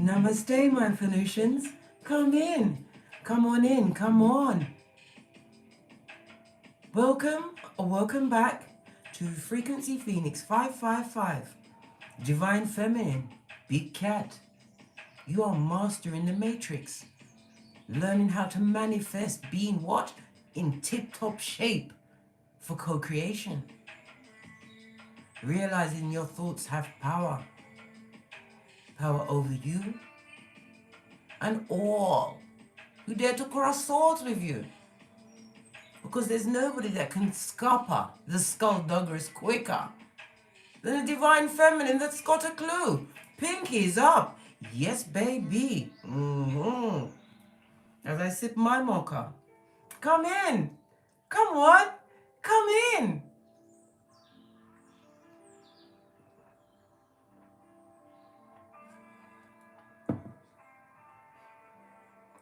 Namaste, my Phoenicians. Come in. Come on in. Come on. Welcome or welcome back to Frequency Phoenix 555. Divine Feminine. Big Cat. You are mastering the matrix. Learning how to manifest being what? In tip-top shape for co-creation. Realizing your thoughts have power. Power over you and all who dare to cross swords with you. Because there's nobody that can scupper the skullduggeress quicker than a divine feminine that's got a clue. Pinky's up. Yes, baby. As I sip my mocha. Come in. Come on. Come in.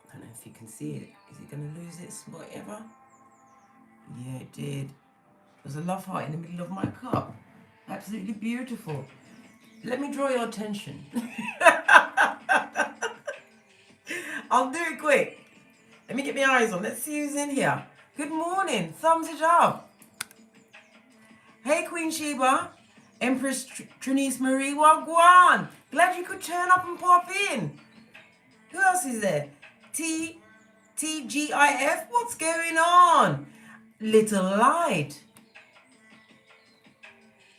I don't know if you can see it. Is it going to lose its whatever? Yeah, it did. There's a love heart in the middle of my cup. Absolutely beautiful. Let me draw your attention. I'll do it quick. Let me get my eyes on. Let's see who's in here. Good morning. Thumbs it up. Hey, Queen Sheba. Empress Trinice Marie Wagwan. Glad you could turn up and pop in. Who else is there? TGIF. What's going on? Little Light.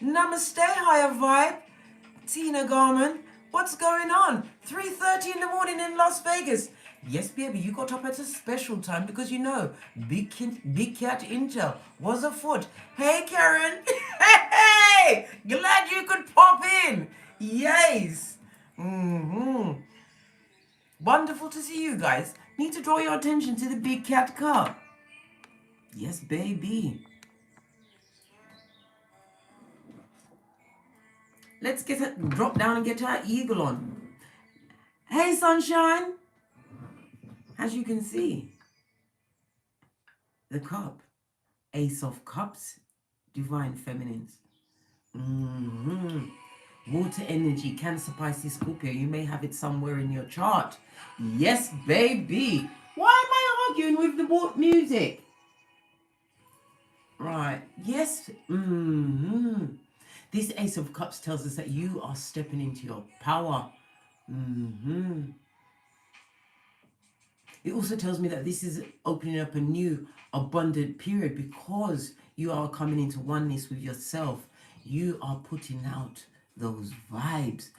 Namaste, higher vibe. Tina Garman. What's going on? 3:30 in the morning in Las Vegas. Yes, baby, you got up at a special time because you know Big Cat Intel was afoot. Hey, Karen. Hey, glad you could pop in. Yes. Wonderful to see you guys. Need to draw your attention to the Big Cat cup. Yes, baby. Let's drop down and get our eagle on. Hey, sunshine. As you can see, the cup, Ace of Cups, Divine Feminines. Water energy, Cancer, Pisces, Scorpio. You may have it somewhere in your chart. Yes, baby. Why am I arguing with the music? Right. Yes. This Ace of Cups tells us that you are stepping into your power. It also tells me that this is opening up a new abundant period because you are coming into oneness with yourself. You are putting out those vibes,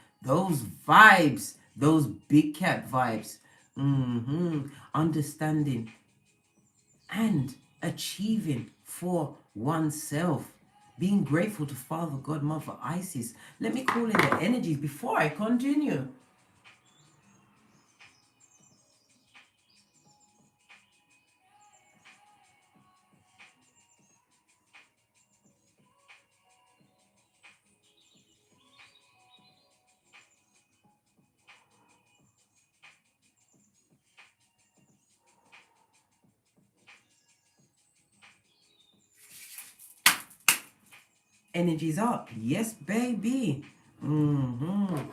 those big cat vibes. Understanding and achieving for oneself. Being grateful to Father, God, Mother, Isis. Let me call in the energies before I continue. Energies up. Yes, baby. You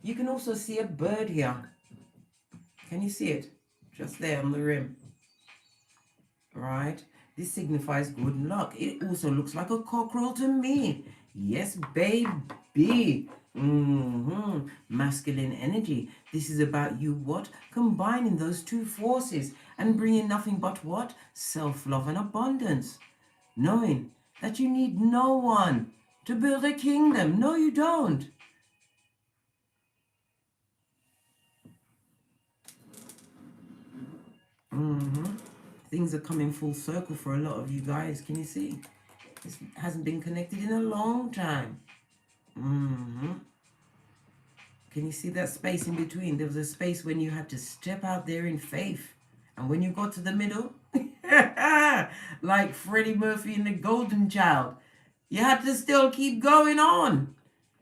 can also see a bird here. Can you see it? Just there on the rim. Right? This signifies good luck. It also looks like a cockerel to me. Yes, baby. Masculine energy. This is about you what? Combining those two forces and bringing nothing but what? Self-love and abundance. Knowing that you need no one to build a kingdom. No, you don't. Things are coming full circle for a lot of you guys. Can you see? This hasn't been connected in a long time. Can you see that space in between? There was a space when you had to step out there in faith. And when you got to the middle, like Freddie Murphy in The Golden Child, you had to still keep going on.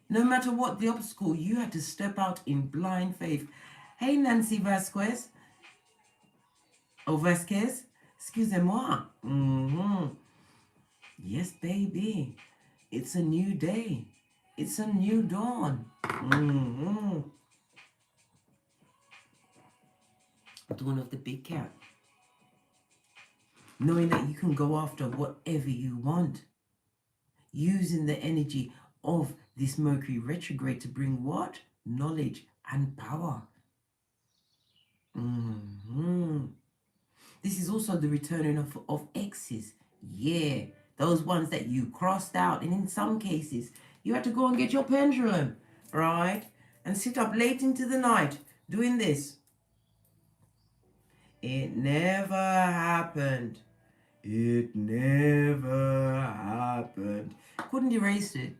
No matter what the obstacle, you had to step out in blind faith. Hey, Nancy Vasquez. Oh, Vasquez. Excusez-moi. Yes, baby. It's a new day. It's a new dawn. Dawn of the big cat. Knowing that you can go after whatever you want. Using the energy of this Mercury retrograde to bring what? Knowledge and power. This is also the returning of exes. Yeah, those ones that you crossed out. And in some cases, you had to go and get your pendulum, right? And sit up late into the night doing this. It never happened. It never happened. Couldn't erase it.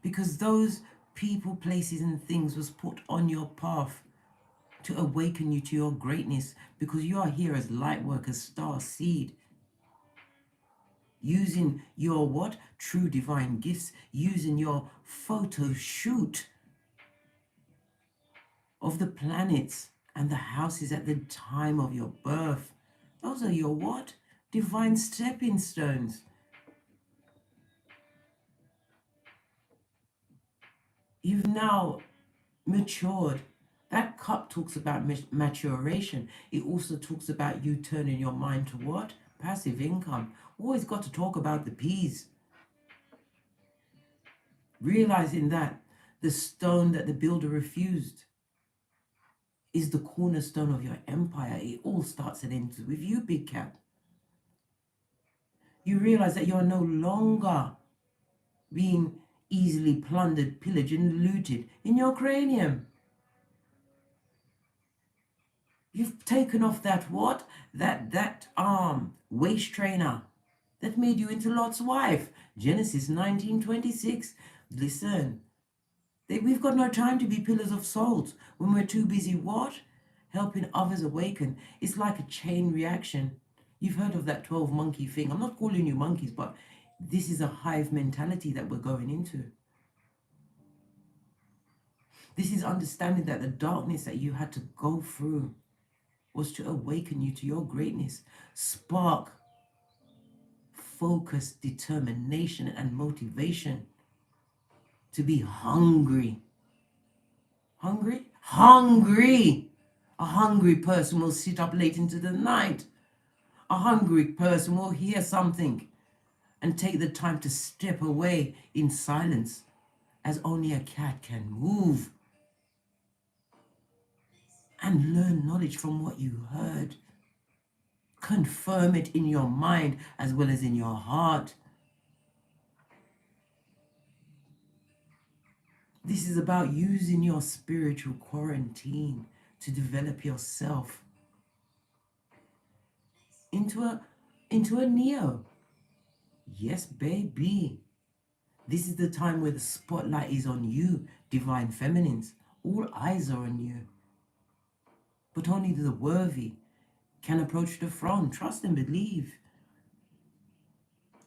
Because those people, places, and things was put on your path to awaken you to your greatness, because you are here as light workers, star seed. Using your what? True divine gifts. Using your photo shoot of the planets and the houses at the time of your birth. Those are your what? Divine stepping stones. You've now matured. That cup talks about maturation. It also talks about you turning your mind to what? Passive income. Always got to talk about the P's. Realizing that the stone that the builder refused is the cornerstone of your empire. It all starts and ends with you, big cat. You realize that you're no longer being easily plundered, pillaged, and looted in your cranium. You've taken off that what? That waist trainer that made you into Lot's wife. Genesis 19:26. Listen, we've got no time to be pillars of salt when we're too busy what? Helping others awaken. It's like a chain reaction. You've heard of that 12 monkey thing. I'm not calling you monkeys, but this is a hive mentality that we're going into. This is understanding that the darkness that you had to go through was to awaken you to your greatness. Spark, focus, determination, and motivation to be hungry. Hungry? Hungry! A hungry person will sit up late into the night. A hungry person will hear something and take the time to step away in silence, as only a cat can move, and learn knowledge from what you heard. Confirm it in your mind as well as in your heart. This is about using your spiritual quarantine to develop yourself into a Neo. Yes, baby. This is the time where the spotlight is on you, divine feminines. All eyes are on you. But only the worthy can approach the throne. Trust and believe.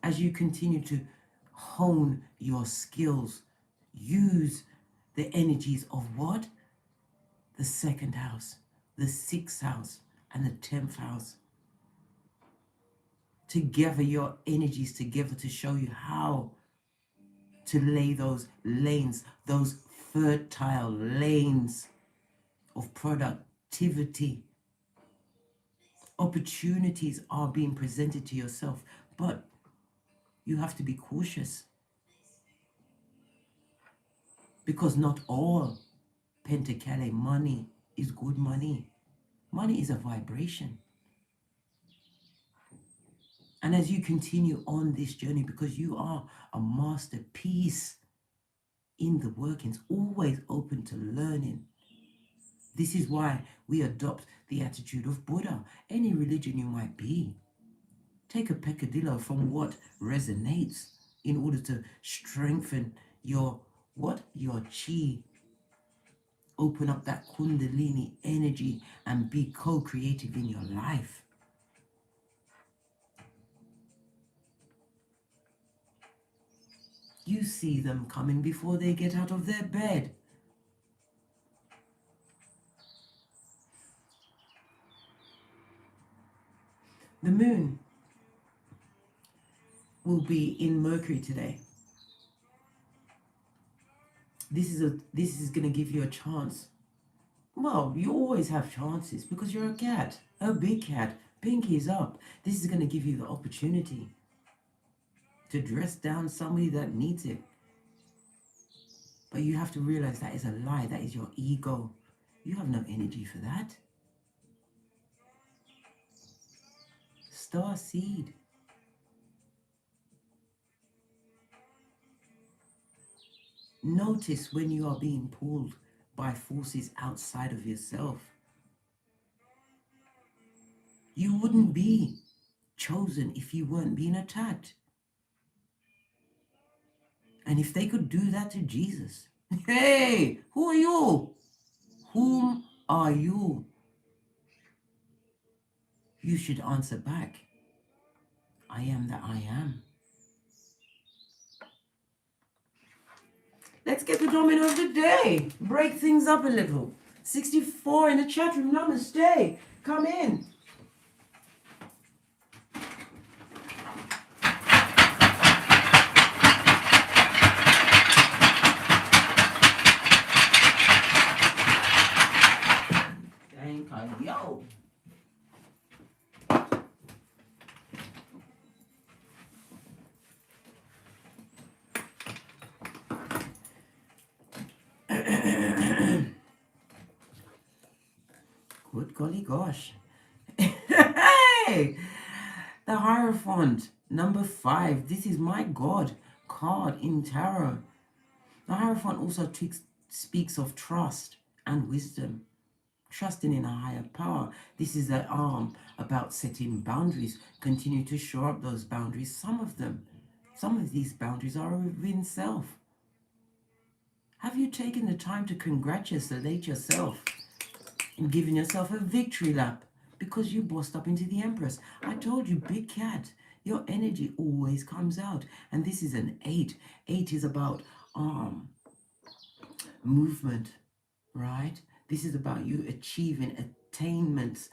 As you continue to hone your skills, use the energies of what? The second house, the sixth house, and the 10th house. To gather your energies together to show you how to lay those lanes, those fertile lanes of productivity. Opportunities are being presented to yourself, but you have to be cautious, because not all Pentacale money is good money. Money is a vibration. And as you continue on this journey, because you are a masterpiece in the workings, always open to learning. This is why we adopt the attitude of Buddha. Any religion you might be, take a peccadillo from what resonates in order to strengthen your what? Your chi. Open up that kundalini energy and be co-creative in your life. You see them coming before they get out of their bed. The moon will be in Mercury today. This is going to give you a chance. Well, you always have chances because you're a cat, a big cat. Pinky's up. This is going to give you the opportunity to dress down somebody that needs it. But you have to realize that is a lie. That is your ego. You have no energy for that. Star seed. Notice when you are being pulled by forces outside of yourself. You wouldn't be chosen if you weren't being attacked. And if they could do that to Jesus, hey, who are you? Whom are you? You should answer back. I am that I am. Let's get the domino of the day. Break things up a little. 64 in the chat room. Namaste. Come in. Thank you. Good golly gosh. Hey! The Hierophant, number 5. This is my God card in tarot. The Hierophant also speaks of trust and wisdom. Trusting in a higher power. This is an arm about setting boundaries. Continue to shore up those boundaries. Some of these boundaries are within self. Have you taken the time to congratulate yourself and giving yourself a victory lap because you bossed up into the Empress? I told you, big cat, your energy always comes out. And this is an 8. 8 is about movement, right? This is about you achieving achievements,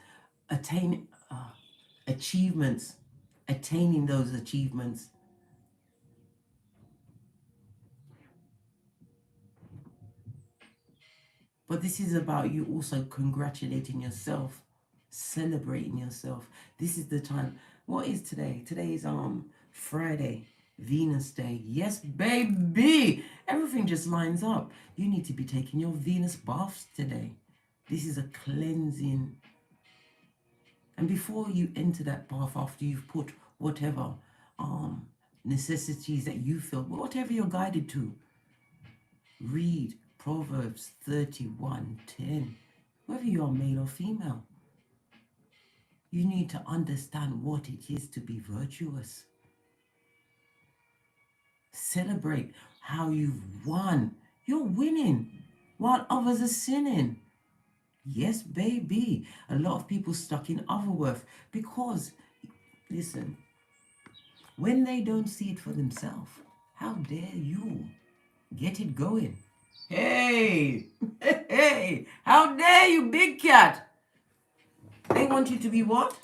attaining those achievements. But this is about you also congratulating yourself, celebrating yourself. This is the time. What is today? Today is Friday, Venus Day. Yes, baby. Everything just lines up. You need to be taking your Venus baths today. This is a cleansing. And before you enter that bath, after you've put whatever necessities that you feel, whatever you're guided to, read Proverbs 31:10. Whether you're male or female, you need to understand what it is to be virtuous. Celebrate how you've won. You're winning while others are sinning. Yes, baby. A lot of people stuck in otherworth because, listen, when they don't see it for themselves, how dare you get it going? Hey, hey, how dare you, big cat? They want you to be what?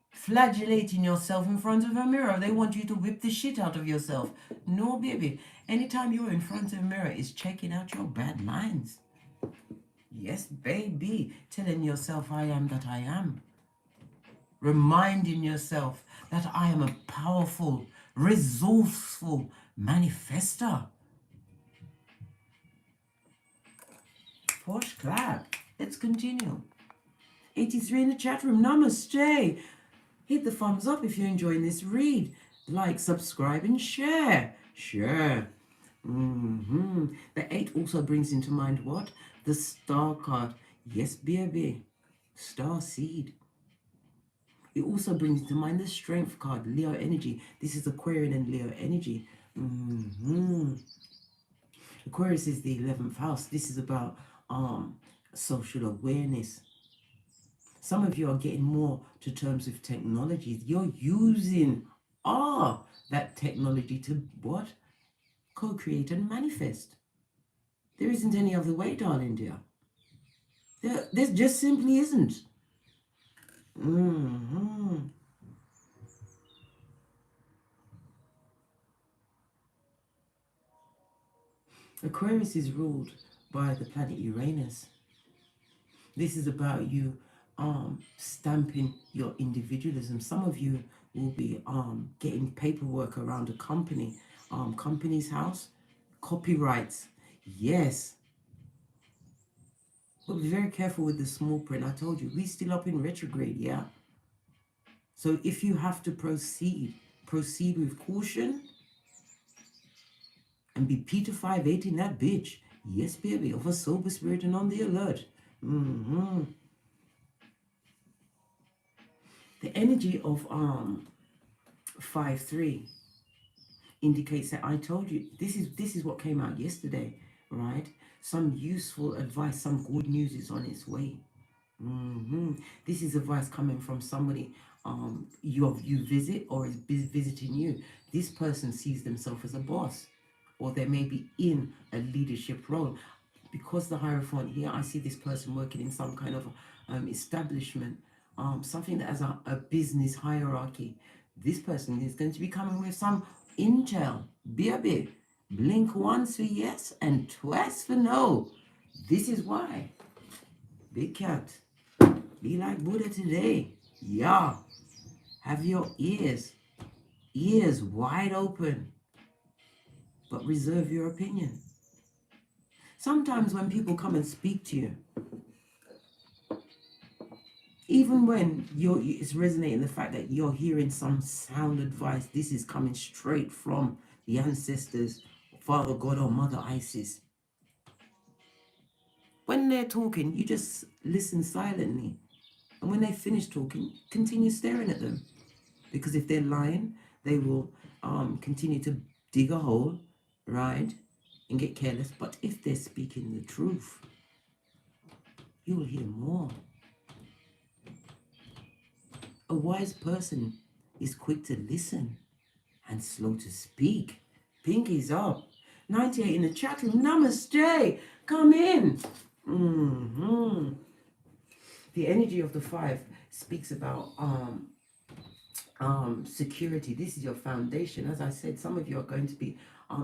Flagellating yourself in front of a mirror. They want you to whip the shit out of yourself. No, baby. Anytime you're in front of a mirror, it's checking out your bad minds. Yes, baby. Telling yourself, I am that I am. Reminding yourself that I am a powerful, resourceful manifester. Posh clap. Let's continue. 83 in the chat room. Namaste. Hit the thumbs up if you're enjoying this read. Like, subscribe, and share. Share. The 8 also brings into mind what? The star card. Yes, baby. Star seed. It also brings to mind the strength card, Leo energy. This is Aquarian and Leo energy. Aquarius is the 11th house. This is about social awareness. Some of you are getting more to terms with technology. You're using that technology to what? Co-create and manifest. There isn't any other way, darling dear. There just simply isn't. Aquarius is ruled by the planet Uranus. This is about you stamping your individualism. Some of you will be getting paperwork around a company's house, copyrights. Yes. But be very careful with the small print. I told you, we're still up in retrograde, yeah? So if you have to proceed with caution and be Peter 5'8" in that bitch. Yes, baby, of a sober spirit and on the alert. The energy of 5'3" indicates that I told you this is what came out yesterday, right? Some useful advice, some good news is on its way. This is advice coming from somebody you visit or is visiting you. This person sees themselves as a boss, or they may be in a leadership role. Because the Hierophant here, I see this person working in some kind of establishment, something that has a business hierarchy. This person is going to be coming with some intel. Baby, blink once for yes and twice for no. This is why. Big cat, be like Buddha today. Yeah. Have your ears wide open, but reserve your opinion. Sometimes when people come and speak to you, even when it's resonating the fact that you're hearing some sound advice, this is coming straight from the ancestors, Father God or Mother Isis. When they're talking, you just listen silently. And when they finish talking, continue staring at them. Because if they're lying, they will continue to dig a hole, right? And get careless. But if they're speaking the truth, you will hear more. A wise person is quick to listen and slow to speak. Pinkies up. 98 in the chat room. Namaste. Come in. The energy of the 5 speaks about security. This is your foundation. As I said, some of you are going to be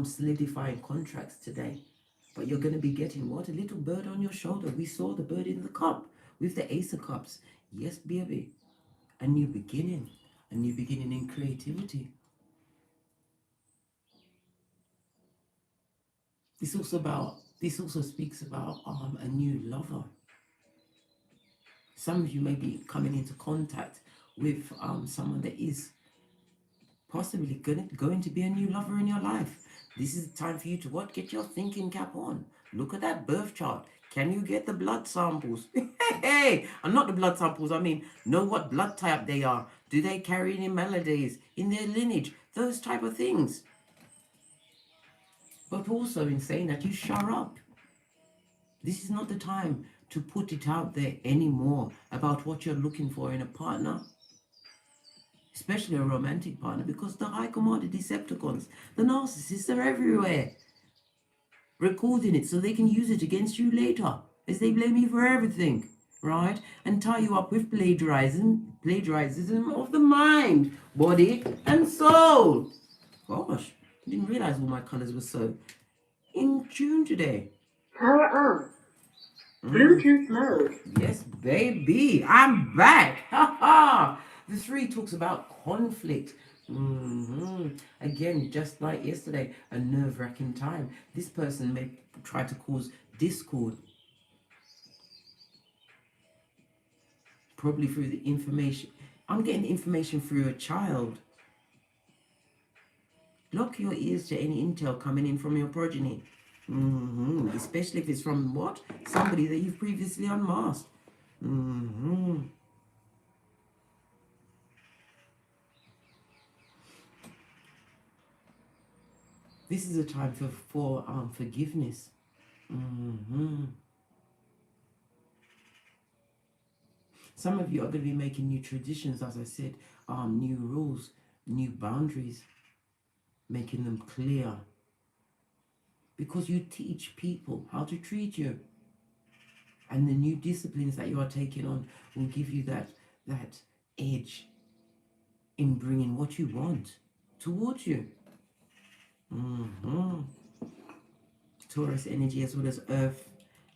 solidifying contracts today. But you're going to be getting what? A little bird on your shoulder. We saw the bird in the cup with the Ace of Cups. Yes, baby. A new beginning. A new beginning in creativity. This also speaks about a new lover. Some of you may be coming into contact with someone that is possibly going to be a new lover in your life. This is the time for you to what? Get your thinking cap on. Look at that birth chart. Can you get the blood samples? Hey, and not the blood samples. I mean, know what blood type they are. Do they carry any melodies in their lineage? Those type of things. But also in saying that, you shut up. This is not the time to put it out there anymore about what you're looking for in a partner. Especially a romantic partner, because the high commanded Decepticons, the narcissists are everywhere. Recording it so they can use it against you later, as they blame you for everything, right? And tie you up with plagiarism of the mind, body, and soul. Gosh, I didn't realize all my colours were so in tune today. Power on. Bluetooth mode. Yes, baby, I'm back. Ha ha. The 3 talks about conflict. Again, just like yesterday, a nerve-wracking time. This person may try to cause discord. Probably through the information. I'm getting information through a child. Lock your ears to any intel coming in from your progeny. Especially if it's from what? Somebody that you've previously unmasked. This is a time for forgiveness. Some of you are going to be making new traditions, as I said, new rules, new boundaries, making them clear. Because you teach people how to treat you. And the new disciplines that you are taking on will give you that edge in bringing what you want towards you. Taurus energy as well as Earth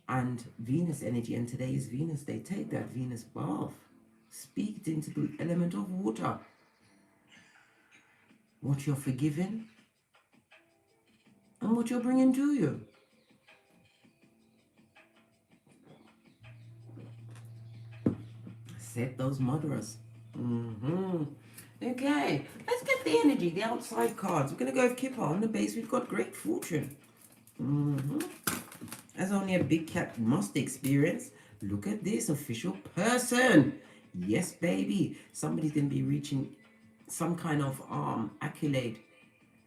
and Venus energy, and today is Venus Day. Take that Venus bath. Speak into the element of water. What you're forgiving and what you're bringing to you. Set those murderers. Okay, let's get the energy, the outside cards. We're going to go with Kipper. On the base, we've got great fortune. As only a big cat must experience. Look at this official person. Yes, baby. Somebody's going to be reaching some kind of accolade.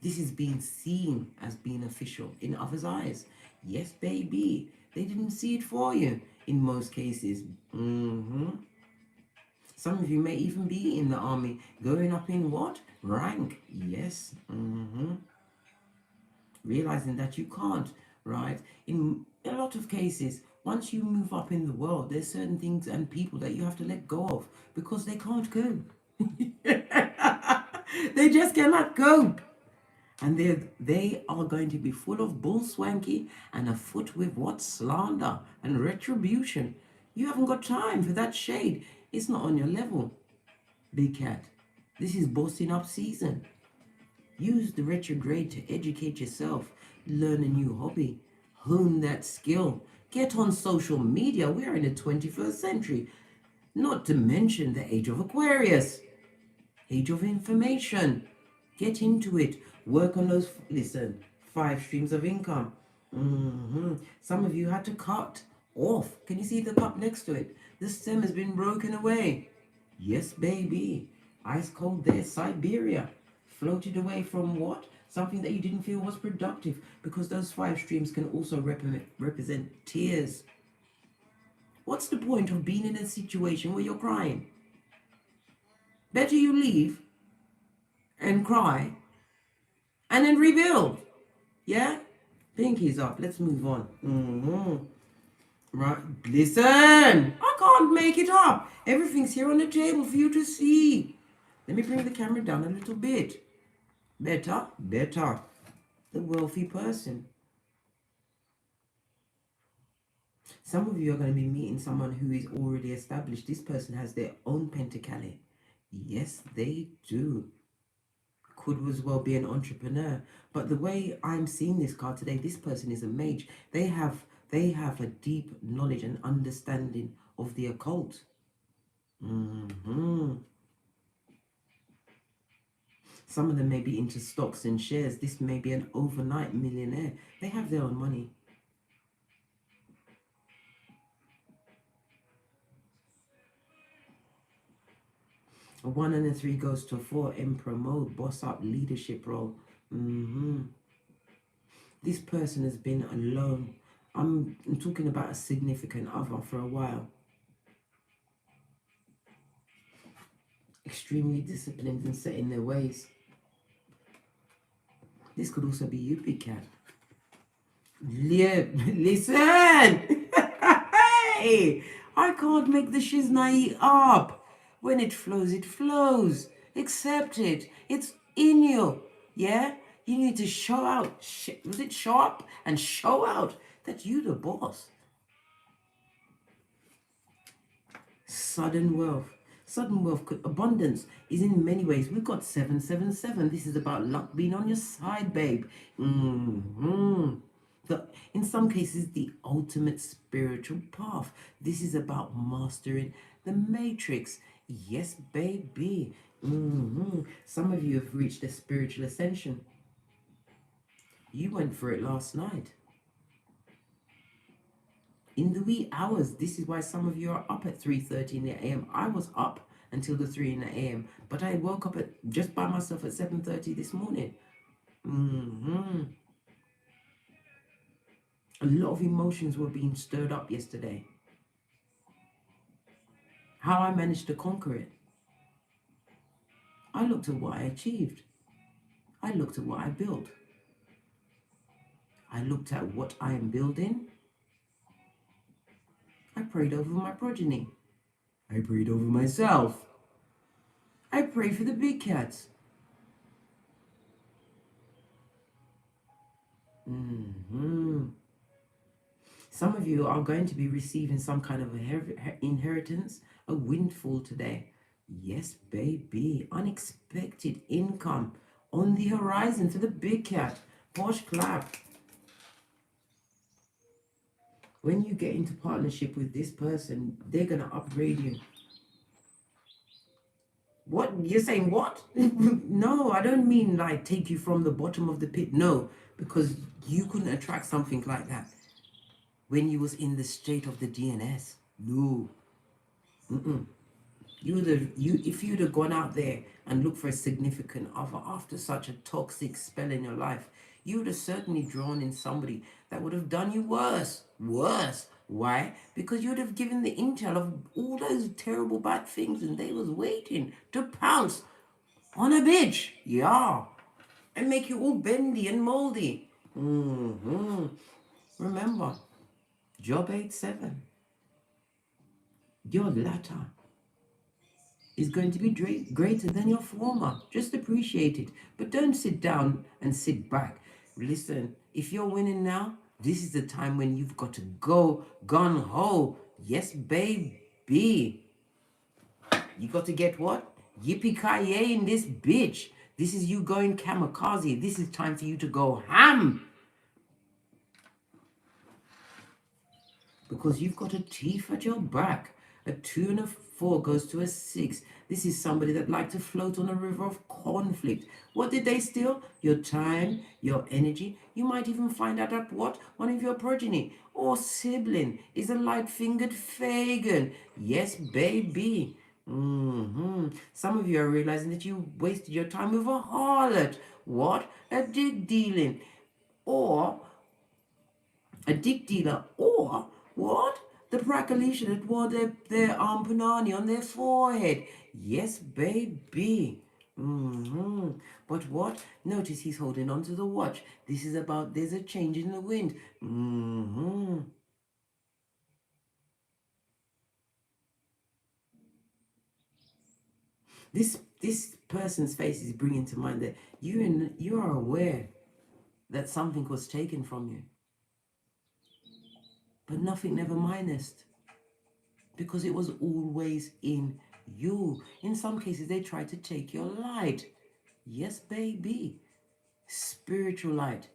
This is being seen as being official in others' eyes. Yes, baby. They didn't see it for you in most cases. Some of you may even be in the army, going up in what? Rank. Yes. Realizing that you can't, right? In a lot of cases, once you move up in the world, there's certain things and people that you have to let go of because they can't cope. They just cannot cope. And they are going to be full of bull swanky and afoot with what? Slander and retribution. You haven't got time for that shade. It's not on your level, big cat. This is bossing up season. Use the retrograde to educate yourself, learn a new hobby, hone that skill, get on social media. We're in the 21st century. Not to mention the age of Aquarius, age of information. Get into it. Work on those, listen, 5 streams of income. Some of you had to cut off. Can you see the cup next to it? The stem has been broken away. Yes, baby. Ice cold there, Siberia. Floated away from what? Something that you didn't feel was productive, because those 5 streams can also represent tears. What's the point of being in a situation where you're crying? Better you leave and cry and then rebuild. Yeah? Pinky's up. Let's move on. Right. Listen, I can't make it up. Everything's here on the table for you to see. Let me bring the camera down a little bit. Better. The wealthy person. Some of you are going to be meeting someone who is already established. This person has their own pentacale. Yes, they do. Could as well be an entrepreneur. But the way I'm seeing this card today, this person is a mage. They have a deep knowledge and understanding of the occult. Some of them may be into stocks and shares. This may be an overnight millionaire. They have their own money. A 1 and a 3 goes to 4, emperor mode, boss up, leadership role. This person has been alone. I'm talking about a significant other for a while. Extremely disciplined and set in their ways. This could also be you, big cat. Listen! Hey! I can't make the shiznai up. When it flows, it flows. Accept it. It's in you. Yeah? You need to show out. Was it show up and show out that you the boss? Sudden wealth. Sudden wealth, abundance is in many ways. We've got 777. This is about luck being on your side, babe. In some cases, the ultimate spiritual path. This is about mastering the matrix. Yes, baby. Some of you have reached a spiritual ascension. You went for it last night. In the wee hours, this is why some of you are up at 3:30 in the AM. I was up until the 3 in the AM, but I woke up just by myself at 7:30 this morning. A lot of emotions were being stirred up yesterday. How I managed to conquer it. I looked at what I achieved. I looked at what I built. I looked at what I am building. I prayed over my progeny. I prayed over myself. I prayed for the big cats. Some of you are going to be receiving some kind of inheritance, a windfall today. Yes, baby. Unexpected income on the horizon for the big cat. Posh clap. When you get into partnership with this person, they're going to upgrade you. What? You're saying what? No, I don't mean like take you from the bottom of the pit. No, because you couldn't attract something like that when you was in the state of the DNS. No. If you'd have gone out there and looked for a significant other after such a toxic spell in your life, you would have certainly drawn in somebody that would have done you worse. Worse. Why? Because you would have given the intel of all those terrible bad things and they was waiting to pounce on a bitch. Yeah. And make you all bendy and moldy. Remember, Job 8:7. Your latter is going to be greater than your former. Just appreciate it. But don't sit down and sit back. Listen, if you're winning now, this is the time when you've got to go gun-ho. Yes, baby. You got to get what? Yippee-ki-yay in this bitch. This is you going kamikaze. This is time for you to go ham. Because you've got a thief at your back. A 2 and a 4 goes to a 6. This is somebody that likes to float on a river of conflict. What did they steal? Your time, your energy. You might even find out that what? One of your progeny or sibling is a light-fingered Fagin. Yes, baby. Some of you are realizing that you wasted your time with a harlot. What? A dick dealing. Or a dick dealer. Or what? The Khaleesi that wore their punani on their forehead. Yes, baby. But what? Notice he's holding on to the watch. This is about, there's a change in the wind. This person's face is bringing to mind that you are aware that something was taken from you. But nothing never minused. Because it was always in you. In some cases, they tried to take your light. Yes, baby. Spiritual light.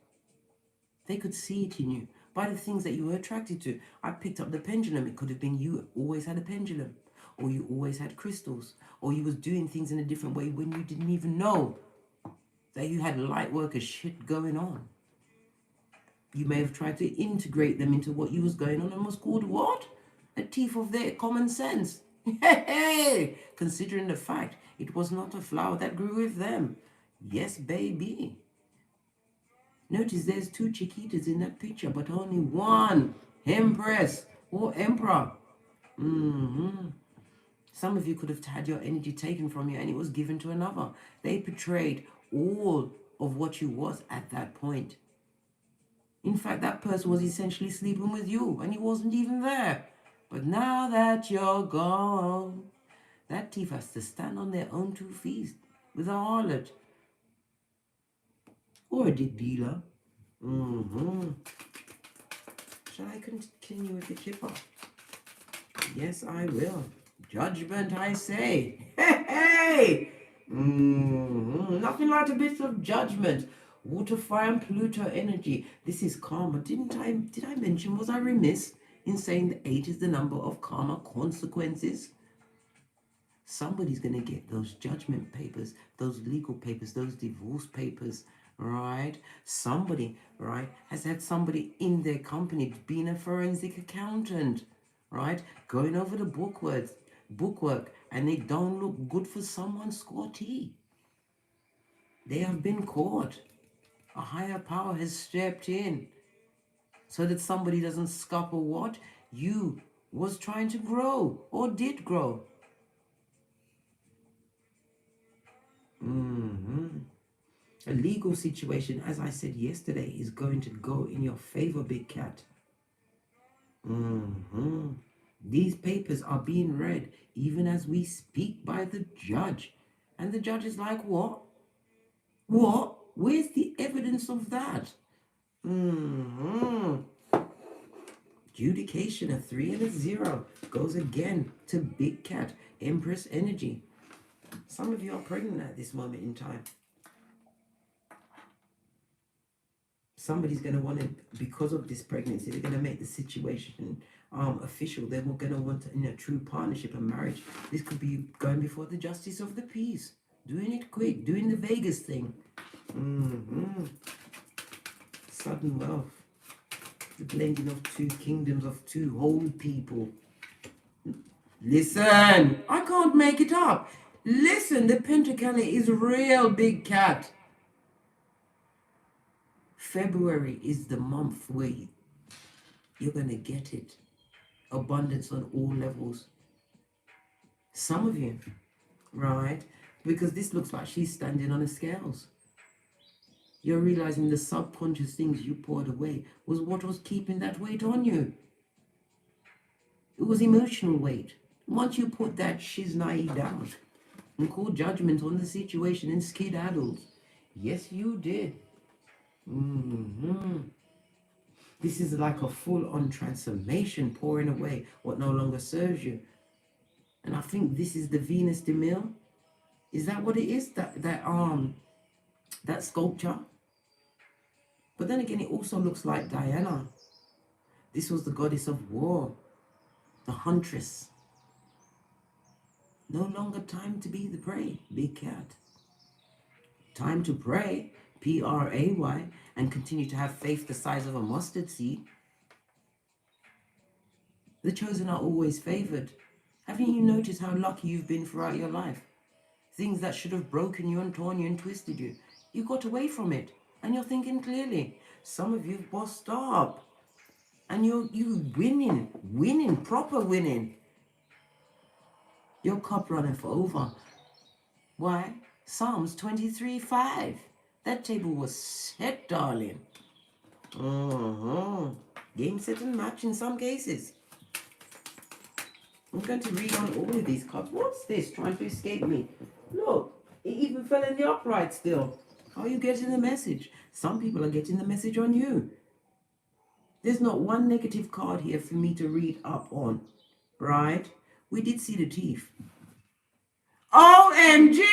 They could see it in you by the things that you were attracted to. I picked up the pendulum. It could have been you always had a pendulum, or you always had crystals, or you was doing things in a different way when you didn't even know that you had light worker shit going on. You may have tried to integrate them into what you was going on and was called what? A thief of their common sense. Hey, considering the fact it was not a flower that grew with them. Yes, baby. Notice there's 2 Chiquitas in that picture, but only one Empress or Emperor. Some of you could have had your energy taken from you and it was given to another. They portrayed all of what you was at that point. In fact, that person was essentially sleeping with you and he wasn't even there. But now that you're gone, that thief has to stand on their own 2 feet with a harlot or a dick dealer. Shall I continue with the kipper? Yes, I will. Judgment, I say. Hey! Nothing like a bit of judgment. Water, fire, and Pluto energy. This is karma. Did I mention, was I remiss in saying that 8 is the number of karma consequences? Somebody's going to get those judgment papers, those legal papers, those divorce papers, right? Somebody, right, has had somebody in their company being a forensic accountant, right? Going over the bookwork, and they don't look good for someone's squattee. They have been caught. A higher power has stepped in so that somebody doesn't scupper what you was trying to grow or did grow. A legal situation, as I said yesterday, is going to go in your favor, big cat. These papers are being read even as we speak by the judge. And the judge is like, what? What? Where's the evidence of that? Judication, a 3 and a 0. Goes again to Big Cat, Empress energy. Some of you are pregnant at this moment in time. Somebody's going to want to, because of this pregnancy, they're going to make the situation official. They're going to want in a true partnership and marriage. This could be going before the justice of the peace. Doing it quick. Doing the Vegas thing. Sudden wealth. The blending of two kingdoms, of two whole people. Listen, I can't make it up. Listen, the Pentacali is real, Big Cat. February is the month where you're going to get it. Abundance on all levels. Some of you, right? Because this looks like she's standing on the scales. You're realizing the subconscious things you poured away was what was keeping that weight on you. It was emotional weight. Once you put that shiznai down and call judgment on the situation and skedaddled, yes, you did. This is like a full-on transformation, pouring away what no longer serves you. And I think this is the Venus de Mille. Is that what it is? That sculpture? But then again, it also looks like Diana. This was the goddess of war, the huntress. No longer time to be the prey, Big Cat. Time to pray, P-R-A-Y, and continue to have faith the size of a mustard seed. The chosen are always favored. Haven't you noticed how lucky you've been throughout your life? Things that should have broken you and torn you and twisted you, you got away from it, and you're thinking clearly. Some of you bossed up, and you're winning, proper winning. Your cup runneth over. Why? Psalms 23:5. That table was set, darling. Game, set, and match in some cases. I'm going to read on all of these cards. What's this trying to escape me? Look, it even fell in the upright still. How are you getting the message? Some people are getting the message on you. There's not one negative card here for me to read up on, right? We did see the thief. OMG!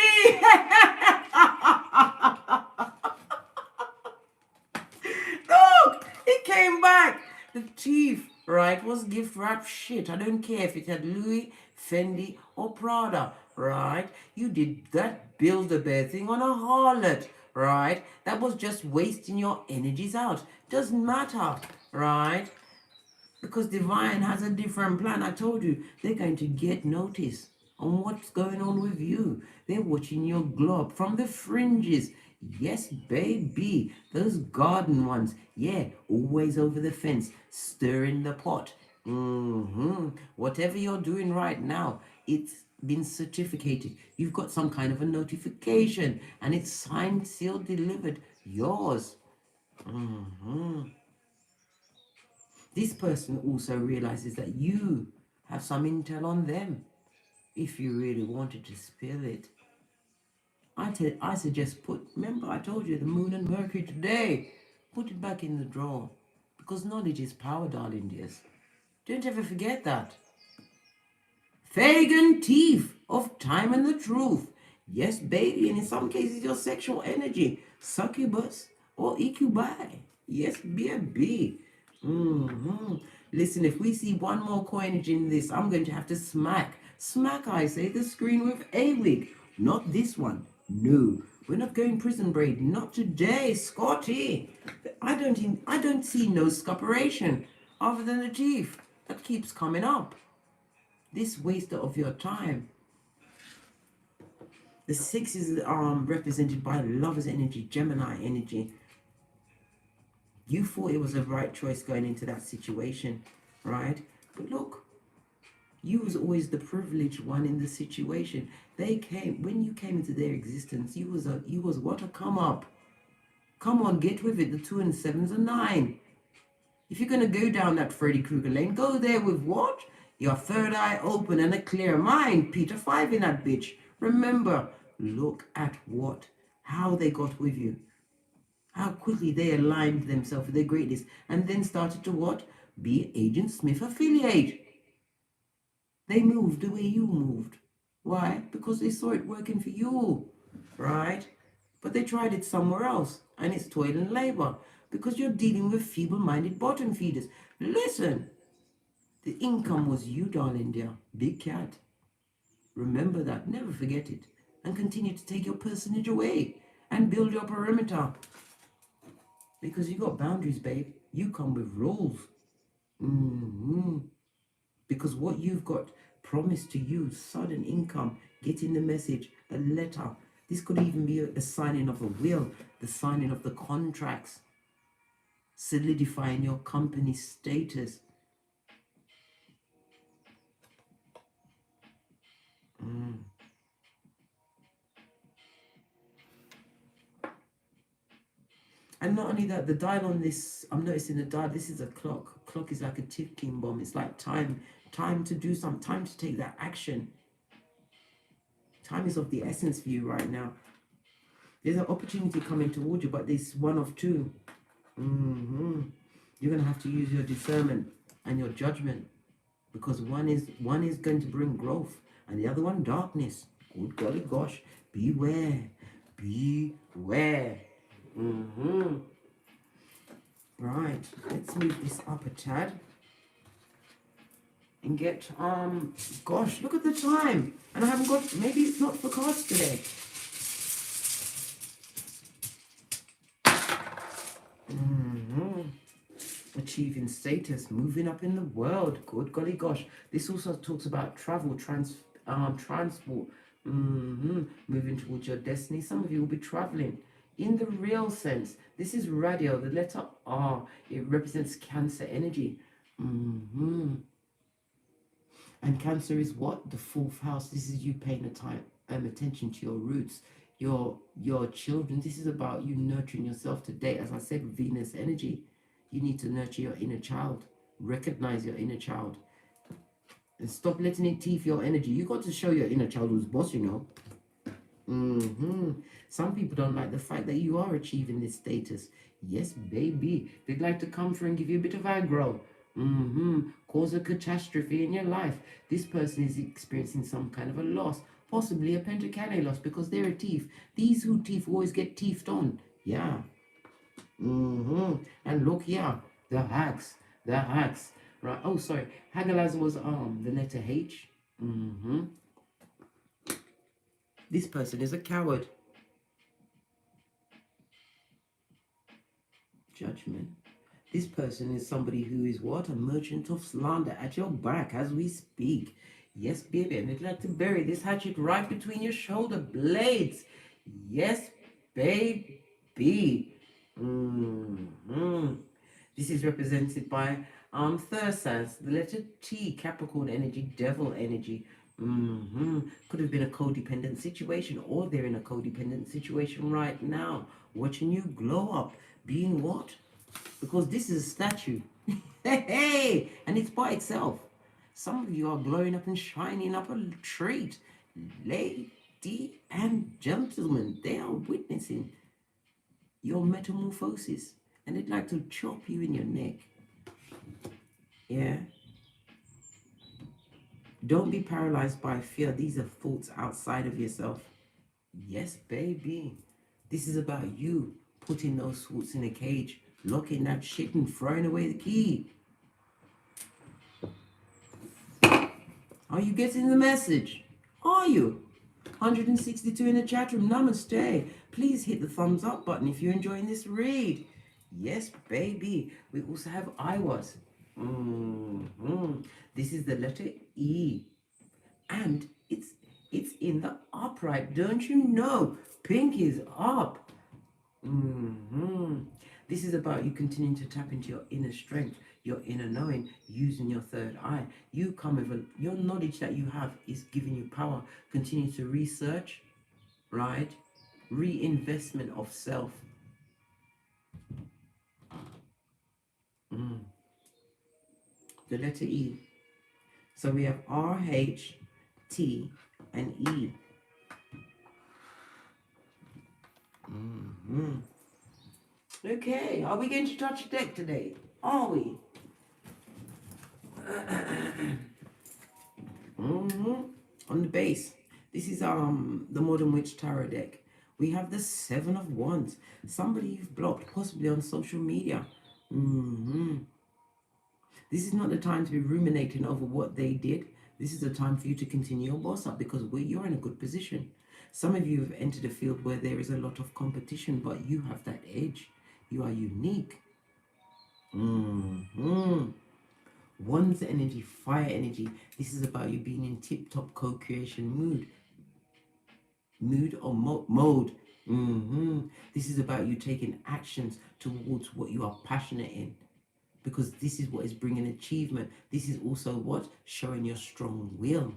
Look, it came back. The thief, right, was gift wrap shit. I don't care if it had Louis, Fendi, or Prada, right? You did that Build-A-Bear thing on a harlot, right? That was just wasting your energies out. Doesn't matter, right? Because Divine has a different plan. I told you, they're going to get notice on what's going on with you. They're watching your globe from the fringes. Yes, baby. Those garden ones. Yeah, always over the fence, stirring the pot. Whatever you're doing right now, it's been certificated. You've got some kind of a notification, and it's signed, sealed, delivered. Yours. This person also realizes that you have some intel on them. If you really wanted to spill it, I suggest remember I told you the moon and Mercury today, put it back in the drawer. Because knowledge is power, darling dears. Don't ever forget that. Pagan thief of time and the truth. Yes, baby, and in some cases your sexual energy. Succubus or incubi. Yes, baby. Listen, if we see one more coinage in this, I'm going to have to smack, I say, the screen with a wig. Not this one. No, we're not going prison braid. Not today, Scotty. I don't see no scuppration other than the thief that keeps coming up. This waster of your time. The 6 is represented by Lover's energy, Gemini energy. You thought it was the right choice going into that situation, right? But look, you was always the privileged one in the situation. When you came into their existence, you was what? A come up. Come on, get with it. The 2 and 7's a 9. If you're going to go down that Freddy Krueger lane, go there with what? Your third eye open and a clear mind. Peter 5 in that bitch. Remember, look at how they got with you. How quickly they aligned themselves with their greatness and then started to Be Agent Smith affiliate. They moved the way you moved. Why? Because they saw it working for you, right? But they tried it somewhere else, and it's toil and labor because you're dealing with feeble-minded bottom feeders. Listen, the income was you, darling dear. Big cat. Remember that. Never forget it. And continue to take your personage away and build your perimeter. Because you got boundaries, babe. You come with rules. Because what you've got promised to you, sudden income, getting the message, a letter. This could even be a signing of a will, the signing of the contracts, solidifying your company status. And not only that, the dial on this, I'm noticing the dial, this is a clock. Clock is like a ticking bomb. It's like time to do something, time to take that action. Time is of the essence for you right now. There's an opportunity coming towards you, but there's one of two. You're going to have to use your discernment and your judgment, because one is going to bring growth and the other one darkness. Good golly gosh, beware. Right, let's move this up a tad and get gosh, look at the time, and I haven't got, maybe it's not for cards today. Achieving status, moving up in the world. Good golly gosh. This also talks about travel, transport, moving towards your destiny. Some of you will be traveling in the real sense. This is radio, the letter R. It represents Cancer energy. And Cancer is what? The fourth house. This is you paying attention to your roots, your children. This is about you nurturing yourself today. As I said, Venus energy. You need to nurture your inner child. Recognize your inner child. And stop letting it teeth your energy. You got to show your inner child who's boss, you know. Some people don't like the fact that you are achieving this status. Yes, baby. They'd like to come through and give you a bit of aggro. Cause a catastrophe in your life. This person is experiencing some kind of a loss. Possibly a pentacale loss because they're a thief. These who thief always get thiefed on. Yeah. And look here, the hacks. Right. Oh, sorry. Hagalizer was the letter H. This person is a coward. Judgment. This person is somebody who is what? A merchant of slander at your back as we speak. Yes, baby, and they'd like to bury this hatchet right between your shoulder blades. Yes, baby. This is represented by Thursans, the letter T, Capricorn energy, Devil energy. Could have been a codependent situation, or they're in a codependent situation right now, watching you glow up, being what? Because this is a statue. Hey, and it's by itself. Some of you are glowing up and shining up a treat. Lady and gentlemen, they are witnessing your metamorphosis, and they'd like to chop you in your neck. Yeah. Don't be paralyzed by fear. These are thoughts outside of yourself. Yes, baby. This is about you putting those thoughts in a cage, locking that shit and throwing away the key. Are you getting the message? Are you? 162 in the chat room. Namaste. Please hit the thumbs up button if you're enjoying this read. Yes, baby. We also have Iwas. This is the letter E. And it's in the upright. Don't you know? Pink is up. This is about you continuing to tap into your inner strength, your inner knowing, using your third eye. You come with your knowledge that you have is giving you power. Continue to research, right? Reinvestment of self. The letter E. So we have R, H, T, and E. Okay, are we going to touch a deck today? Are we? On the base, this is the Modern Witch Tarot deck. We have the Seven of Wands. Somebody you've blocked, possibly on social media. This is not the time to be ruminating over what they did. This is the time for you to continue your boss up, because you're in a good position. Some of you have entered a field where there is a lot of competition, but you have that edge. You are unique. One's energy, fire energy. This is about you being in tip-top co-creation mode or mode. This is about you taking actions towards what you are passionate in, because this is what is bringing achievement. This is also what? Showing your strong will.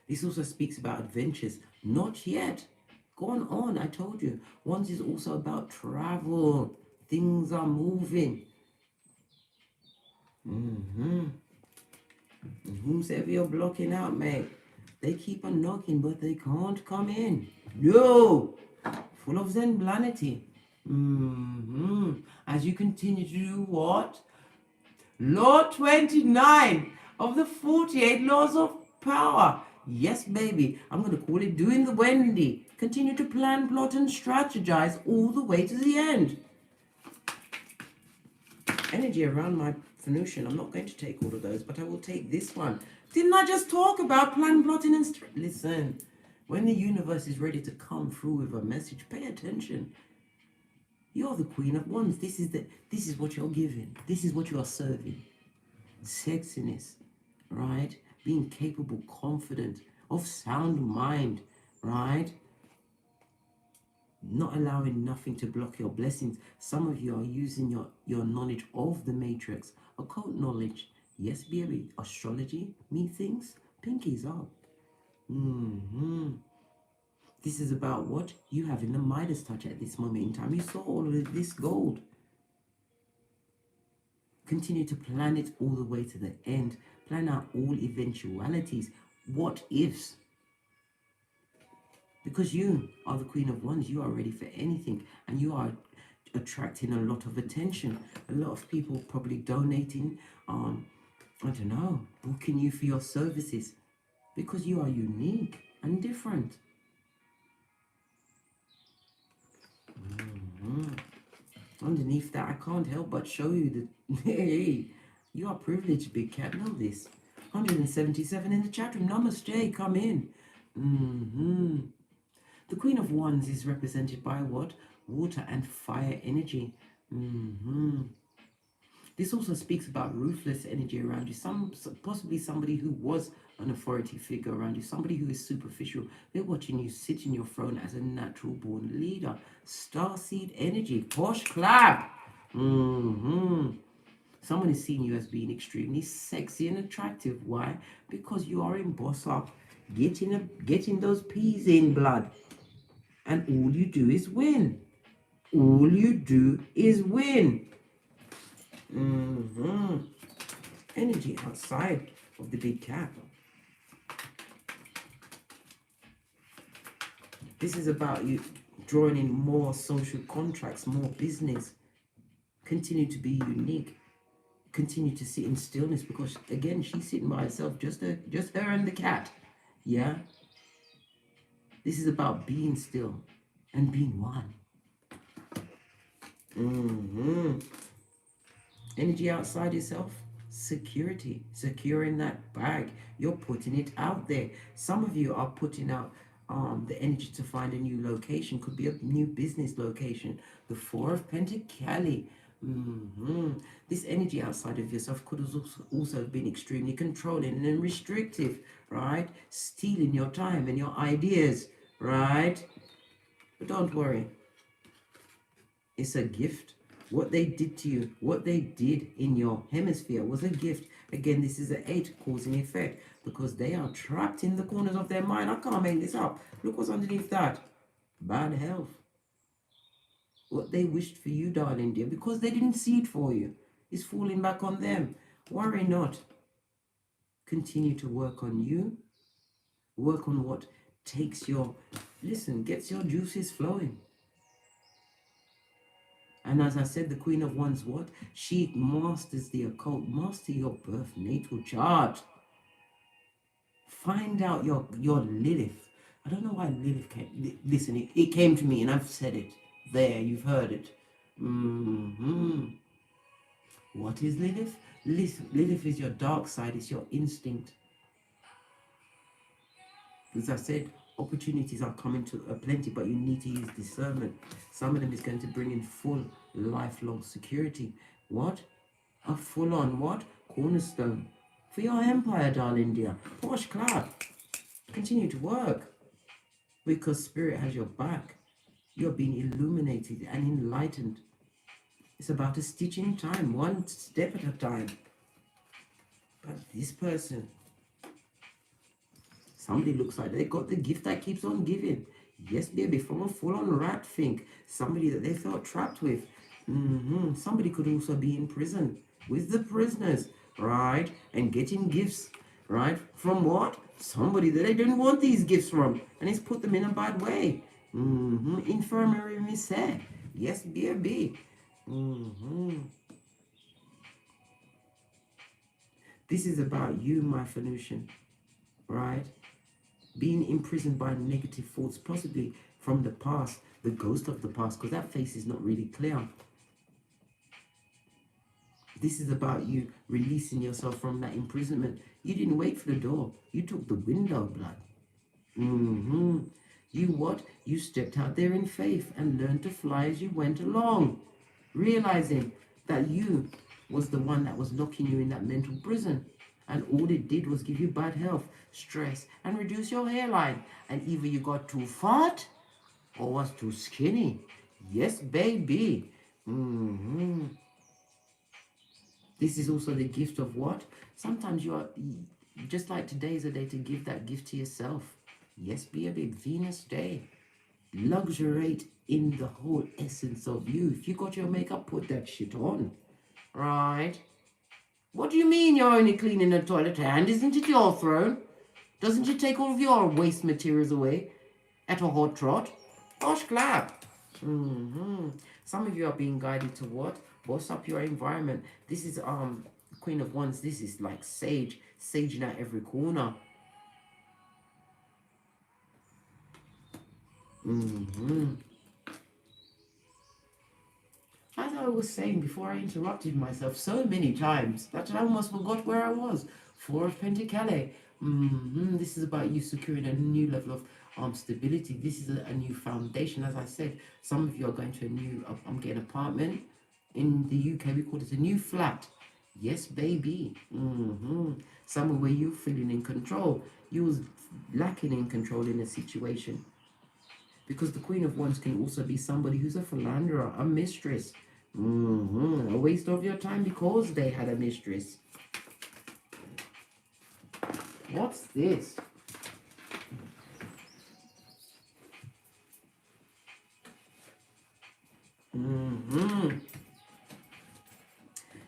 This also speaks about adventures. Not yet. Go on, I told you. Wands is also about travel. Things are moving. Whomsoever you're blocking out, mate, they keep on knocking, but they can't come in. No! Full of zenblanity. As you continue to do what? Law 29 of the 48 laws of power. Yes, baby. I'm going to call it doing the Wendy. Continue to plan, plot, and strategize all the way to the end. Energy around my Venusian. I'm not going to take all of those, but I will take this one. Didn't I just talk about plan, plotting, and listen, when the universe is ready to come through with a message, pay attention. You're the Queen of Wands. This is what you're giving. This is what you are serving. Sexiness, right? Being capable, confident, of sound mind, right? Not allowing nothing to block your blessings. Some of you are using your knowledge of the matrix, occult knowledge. Yes, baby. Astrology, me things, pinkies up. This is about what you have in the Midas touch at this moment in time. You saw all of this gold. Continue to plan it all the way to the end. Plan out all eventualities. What ifs? Because you are the Queen of Wands. You are ready for anything. And you are attracting a lot of attention. A lot of people probably donating, I don't know, booking you for your services. Because you are unique and different. Underneath that, I can't help but show you that, hey, you are privileged, big cat. Know this. 177 in the chat room. Namaste, come in. The Queen of Wands is represented by what? Water and fire energy. This also speaks about ruthless energy around you. Possibly somebody who was an authority figure around you. Somebody who is superficial. They're watching you sit in your throne as a natural born leader. Starseed energy. Posh clap. Someone is seeing you as being extremely sexy and attractive. Why? Because you are in boss up. Getting those peas in, blood. And all you do is win. All you do is win. Energy outside of the big cat. This is about you drawing in more social contracts, more business. Continue to be unique. Continue to sit in stillness, because again, she's sitting by herself, just her and the cat. Yeah. This is about being still and being one. Energy outside yourself. Security. Securing that bag. You're putting it out there. Some of you are putting out the energy to find a new location. Could be a new business location. The Four of Pentacles. This energy outside of yourself could also have been extremely controlling and restrictive, right? Stealing your time and your ideas, right? But don't worry. It's a gift. What they did to you, what they did in your hemisphere was a gift. Again, this is an 8, cause and effect, because they are trapped in the corners of their mind. I can't make this up. Look what's underneath that. Bad health. What they wished for you, darling dear, because they didn't see it for you, is falling back on them. Worry not. Continue to work on you. Work on what takes your, gets your juices flowing. And as I said, the Queen of Wands, what? She masters the occult. Master your birth natal chart. Find out your Lilith. I don't know why Lilith came. Listen, it came to me and I've said it. There, you've heard it. What is Lilith? Lilith is your dark side. It's your instinct. As I said, opportunities are coming to plenty, but you need to use discernment. Some of them is going to bring in full lifelong security. What? A full-on what? Cornerstone. For your empire, darling dear. Posh clap. Continue to work. Because spirit has your back. You're being illuminated and enlightened. It's about a stitch in time, one step at a time. But this person, somebody looks like they got the gift that keeps on giving. Yes, baby, from a full-on rat think. Somebody that they felt trapped with. Somebody could also be in prison with the prisoners, right? And getting gifts, right? From what? Somebody that they didn't want these gifts from. And it's put them in a bad way. Infirmary misère. Yes, baby. This is about you, my Phoenician, right? Being imprisoned by negative thoughts, possibly from the past, the ghost of the past, because that face is not really clear. This is about you releasing yourself from that imprisonment. You didn't wait for the door. You took the window, blood. You what? You stepped out there in faith and learned to fly as you went along, realizing that you was the one that was locking you in that mental prison. And all it did was give you bad health, stress, and reduce your hairline. And either you got too fat or was too skinny. Yes, baby. This is also the gift of what? Sometimes you are, just like today is a day to give that gift to yourself. Yes, baby, Venus day. Luxuriate in the whole essence of you. If you got your makeup, put that shit on. Right? What do you mean you're only cleaning the toilet hand? Isn't it your throne? Doesn't it take all of your waste materials away at a hot trot? Gosh, clap. Some of you are being guided to what? Boss up your environment. This is Queen of Wands. This is like sage, saging at every corner. As I was saying before, I interrupted myself so many times that I almost forgot where I was. Four of Pentacles. This is about you securing a new level of stability. This is a new foundation. As I said, some of you are going to a new, I'm getting an apartment. In the UK, we call it a new flat. Yes, baby. Somewhere where you're feeling in control. You was lacking in control in a situation. Because the Queen of Wands can also be somebody who's a philanderer, a mistress. A waste of your time because they had a mistress. What's this?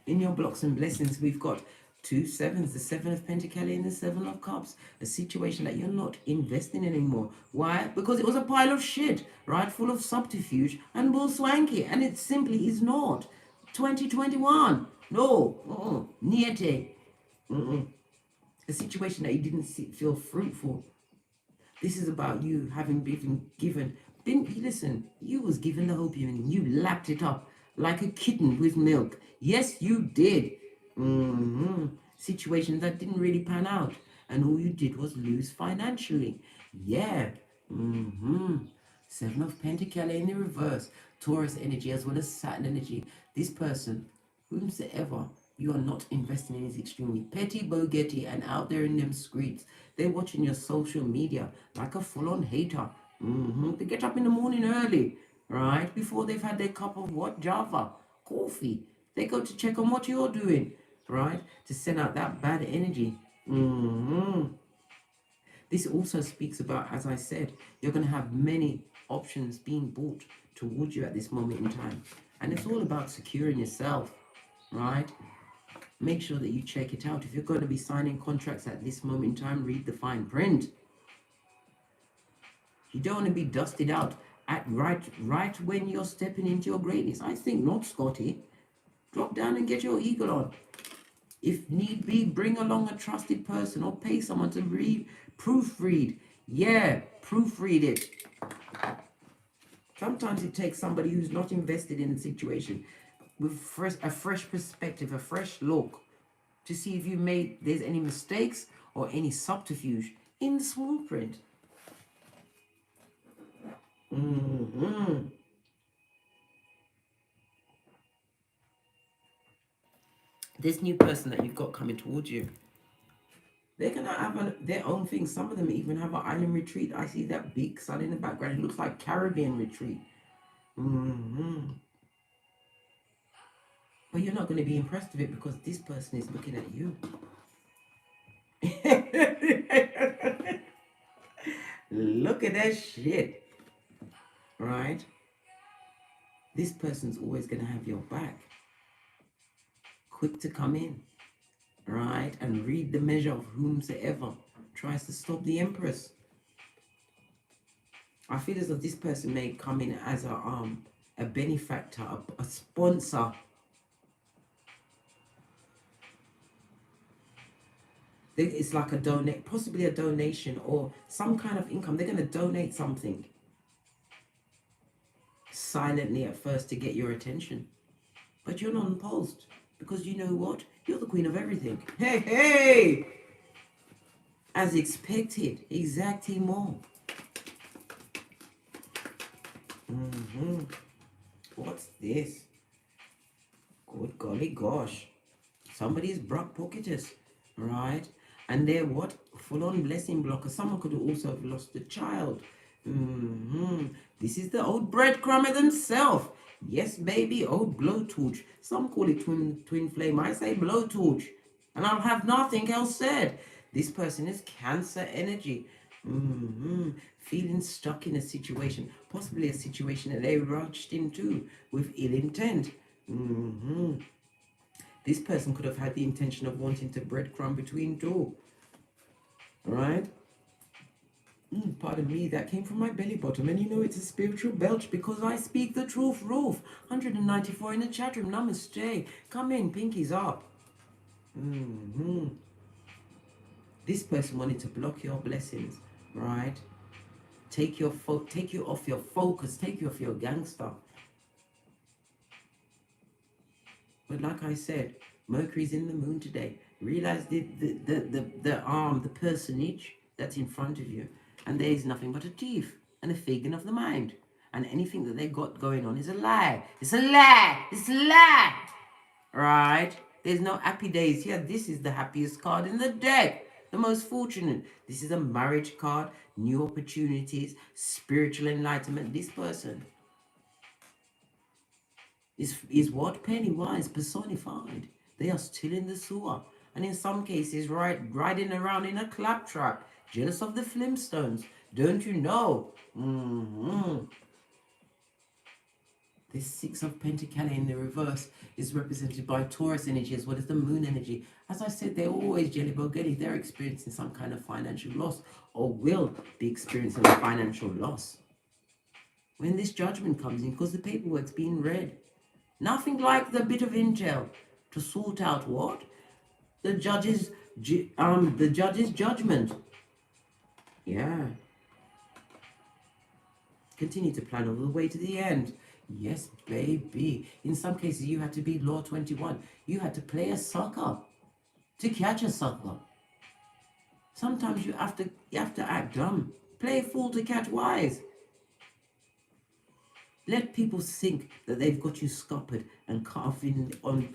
In your blocks and blessings, we've got 2 sevens, the 7 of Pentacles and the 7 of Cups. A situation that you're not investing in anymore. Why? Because it was a pile of shit, right? Full of subterfuge and bull swanky. And it simply is not. 2021. No. Niente. A situation that you didn't feel fruitful. This is about you having been given. Listen, you was given the hope and you lapped it up like a kitten with milk. Yes, you did. Situations that didn't really pan out. And all you did was lose financially. Yeah. 7 of Pentacles in the reverse. Taurus energy as well as Saturn energy. This person, whomsoever you are not investing in, is extremely petty, bogetti, and out there in them streets. They're watching your social media like a full-on hater. They get up in the morning early, right? Before they've had their cup of what? Java, coffee. They go to check on what you're doing, right? To send out that bad energy. This also speaks about, as I said, you're going to have many options being brought towards you at this moment in time. And it's all about securing yourself, right? Make sure that you check it out. If you're going to be signing contracts at this moment in time, read the fine print. You don't want to be dusted out at right when you're stepping into your greatness. I think not, Scotty. Drop down and get your eagle on. If need be, bring along a trusted person or pay someone to proofread. Yeah, proofread it. Sometimes it takes somebody who's not invested in the situation with a fresh perspective, a fresh look, to see if there's any mistakes or any subterfuge in the small print. This new person that you've got coming towards you, they're gonna have their own thing. Some of them even have an island retreat. I see that big sun in the background. It looks like Caribbean retreat. But you're not going to be impressed with it because this person is looking at you. Look at that shit. Right? This person's always going to have your back. Quick to come in. Right? And read the measure of whomsoever tries to stop the Empress. I feel as though this person may come in as a benefactor, a sponsor. It's like possibly a donation or some kind of income. They're going to donate something silently at first to get your attention. But you're not imposed because you know what? You're the queen of everything. Hey, hey! As expected, exactly more. What's this? Good golly gosh. Somebody's broke pocketers, right? And they're what? Full-on blessing blocker. Someone could also have lost a child. This is the old breadcrumber themselves. Yes, baby, old blowtorch. Some call it twin flame. I say blowtorch. And I'll have nothing else said. This person is Cancer energy. Feeling stuck in a situation. Possibly a situation that they rushed into with ill intent. This person could have had the intention of wanting to breadcrumb between two. Alright? Pardon me, that came from my belly bottom. And you know it's a spiritual belch because I speak the truth, Roof. 194 in the chat room. Namaste. Come in, pinkies up. This person wanted to block your blessings, right? Take you off your focus, take you off your gangster. But like I said, Mercury's in the moon today. Realize the personage that's in front of you, and there is nothing but a thief and a figment of the mind. And anything that they got going on is a lie. It's a lie. It's a lie. Right? There's no happy days here. This is the happiest card in the deck. The most fortunate. This is a marriage card, new opportunities, spiritual enlightenment. This person is what? Pennywise personified. They are still in the sewer. And in some cases, riding around in a claptrap. Jealous of the Flintstones. Don't you know? This Six of Pentacles in the reverse is represented by Taurus energy as well as the moon energy. As I said, they're always jelly bogelly. They're experiencing some kind of financial loss or will be experiencing a financial loss. When this judgment comes in, because the paperwork's being read. Nothing like the bit of intel to sort out what? The judge's judgment. Yeah. Continue to plan all the way to the end. Yes, baby. In some cases, you had to be Law 21. You had to play a sucker to catch a sucker. Sometimes you have to act dumb. Play a fool to catch wise. Let people think that they've got you scuppered and cut off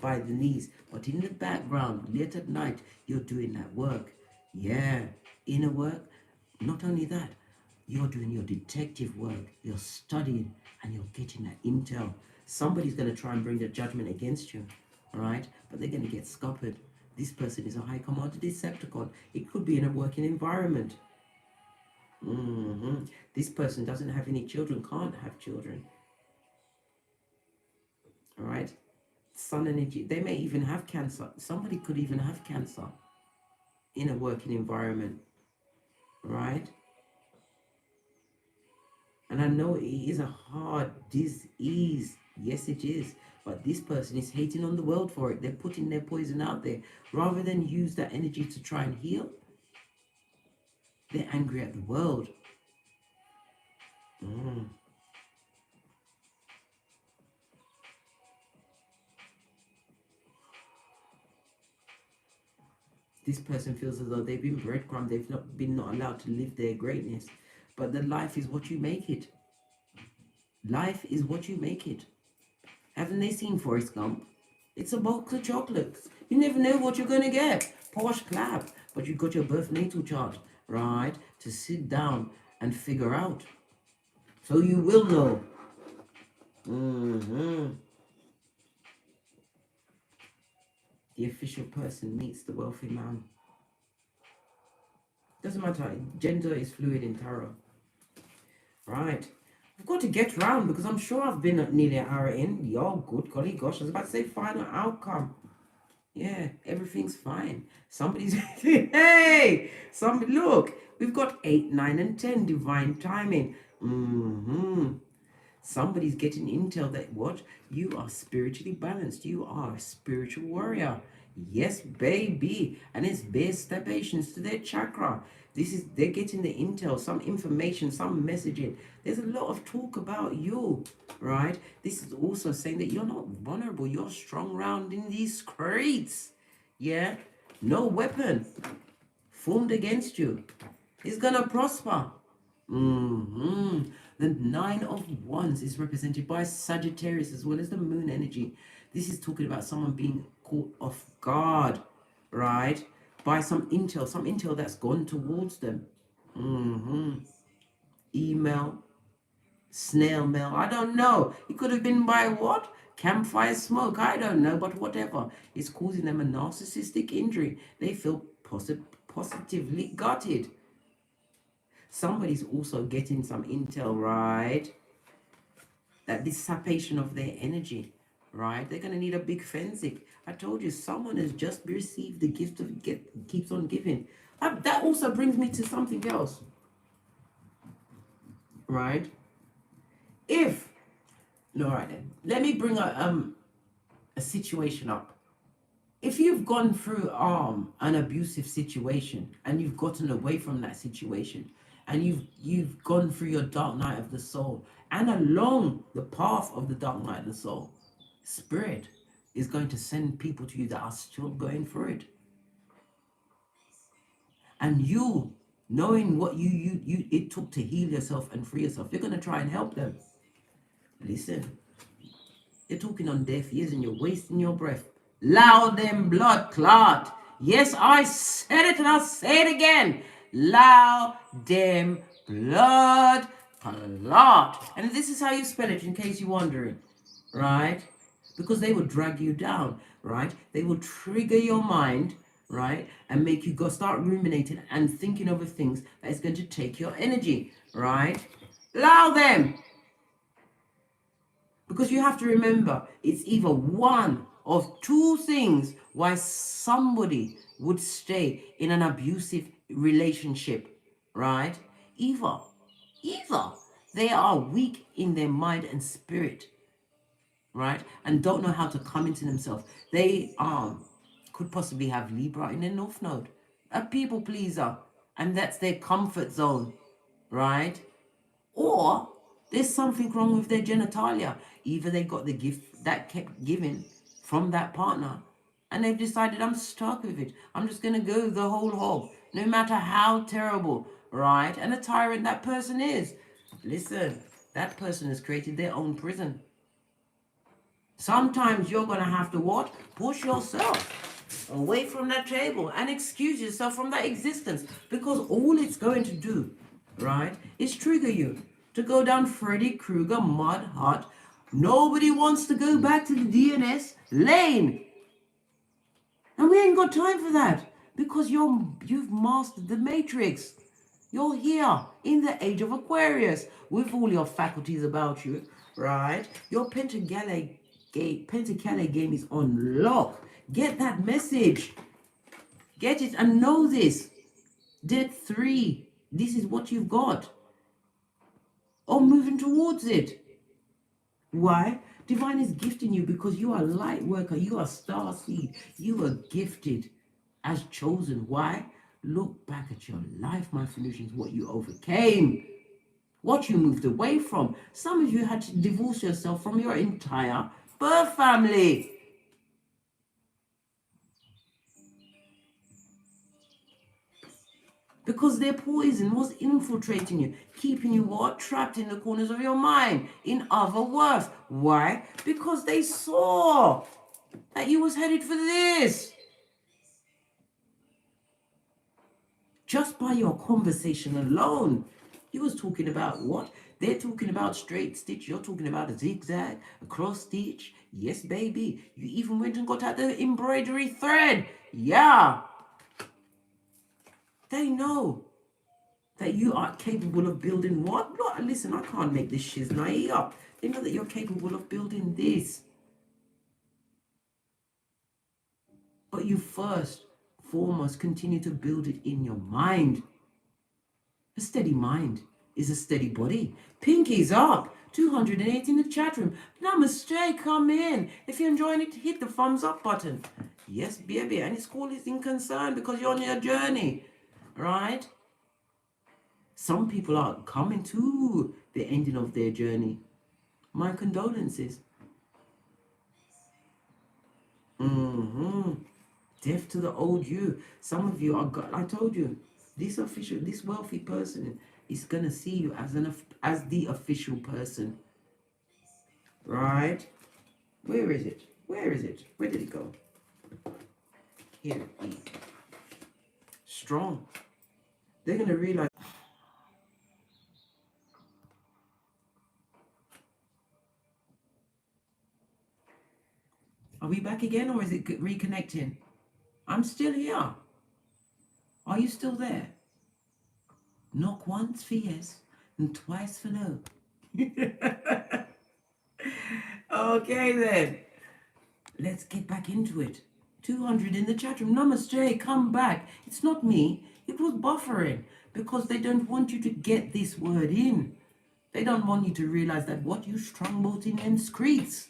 by the knees. But in the background, late at night, you're doing that work. Yeah, inner work. Not only that, you're doing your detective work. You're studying and you're getting that intel. Somebody's going to try and bring a judgment against you. All right? But they're going to get scuppered. This person is a high commander Decepticon. It could be in a working environment. This person doesn't have any children, can't have children. All right? Sun energy. They may even have cancer. Somebody could even have cancer in a working environment. Right? And I know it is a hard disease. Yes, it is. But this person is hating on the world for it. They're putting their poison out there. Rather than use that energy to try and heal, they're angry at the world. This person feels as though they've been breadcrumbed. They've not allowed to live their greatness. But the life is what you make it. Life is what you make it. Haven't they seen Forrest Gump? It's a box of chocolates. You never know what you're going to get. Posh clap. But you've got your birth natal chart, right, to sit down and figure out. So you will know. The official person meets the wealthy man. Doesn't matter. Gender is fluid in tarot. Right. I've got to get round because I'm sure I've been nearly an hour in. Yo, good golly gosh. I was about to say final outcome. Yeah, everything's fine. Somebody's... hey! Somebody, look. We've got 8, 9, and 10. Divine timing. Somebody's getting intel that what? You are spiritually balanced. You are a spiritual warrior. Yes, baby. And it's based stations to their chakra. They're getting the intel, some information, some messaging. There's a lot of talk about you, right? This is also saying that you're not vulnerable. You're strong round in these streets. Yeah? No weapon formed against you is gonna prosper. The 9 of Wands is represented by Sagittarius as well as the moon energy. This is talking about someone being caught off guard, right? By some intel that's gone towards them. Email, snail mail, I don't know. It could have been by what? Campfire smoke, I don't know, but whatever. It's causing them a narcissistic injury. They feel positively gutted. Somebody's also getting some intel, right? That dissipation of their energy, right? They're going to need a big fensic. I told you, someone has just received the gift of keeps on giving. That also brings me to something else, right? Right then, let me bring a situation up. If you've gone through an abusive situation and you've gotten away from that situation and you've gone through your dark night of the soul, and along the path of the dark night of the soul, spirit is going to send people to you that are still going through it. And you, knowing what it took to heal yourself and free yourself, you're going to try and help them. Listen, you're talking on deaf ears and you're wasting your breath. Loud them blood clot. Yes, I said it and I'll say it again. Loud them blood clot. And this is how you spell it in case you're wondering, right? Because they will drag you down, right? They will trigger your mind, right? And make you go start ruminating and thinking over things that is going to take your energy, right? Allow them. Because you have to remember, it's either one of two things why somebody would stay in an abusive relationship, right? Either they are weak in their mind and spirit, right? And don't know how to come into themselves. They could possibly have Libra in their North Node, a people pleaser, and that's their comfort zone, right? Or there's something wrong with their genitalia. Either they got the gift that kept giving from that partner and they've decided, I'm stuck with it. I'm just going to go the whole hog, no matter how terrible, right? And a tyrant that person is. Listen, that person has created their own prison. Sometimes you're going to have to what? Push yourself away from that table and excuse yourself from that existence, because all it's going to do, right, is trigger you to go down Freddy Krueger mud hut. Nobody wants to go back to the DNS lane. And we ain't got time for that, because you've mastered the matrix. You're here in the age of Aquarius with all your faculties about you, right? Your Pentacale game is on lock. Get that message. Get it and know this. Debt 3. This is what you've got. or moving towards it. Why? Divine is gifting you because you are a light worker. You are star seed. You are gifted as chosen. Why? Look back at your life, my solutions, what you overcame, what you moved away from. Some of you had to divorce yourself from your entire birth family. Because their poison was infiltrating you, keeping you what? Trapped in the corners of your mind, in other words. Why? Because they saw that you was headed for this. Just by your conversation alone, you was talking about what? They're talking about straight stitch. You're talking about a zigzag, a cross stitch. Yes, baby. You even went and got out the embroidery thread. Yeah. They know that you are capable of building what? Look, listen, I can't make this shiznai up. They know that you're capable of building this. But you first, foremost, continue to build it in your mind. A steady mind is a steady body. Pinkies up. 208 in the chat room. Namaste, come in. If you're enjoying it, hit the thumbs up button. Yes, baby, and it's called is in concern because you're on your journey, right? Some people are coming to the ending of their journey. My condolences. Death to the old you. Some of you are, I told you, this wealthy person is going to see you as the official person. Right? Where is it? Where is it? Where did it go? Here. Strong. They're going to realize. Are we back again or is it reconnecting? I'm still here. Are you still there? Knock once for yes and twice for no. Okay then. Let's get back into it. 200 in the chat room. Namaste, come back. It's not me. It was buffering because they don't want you to get this word in. They don't want you to realize that what you strongbolt in them screeds.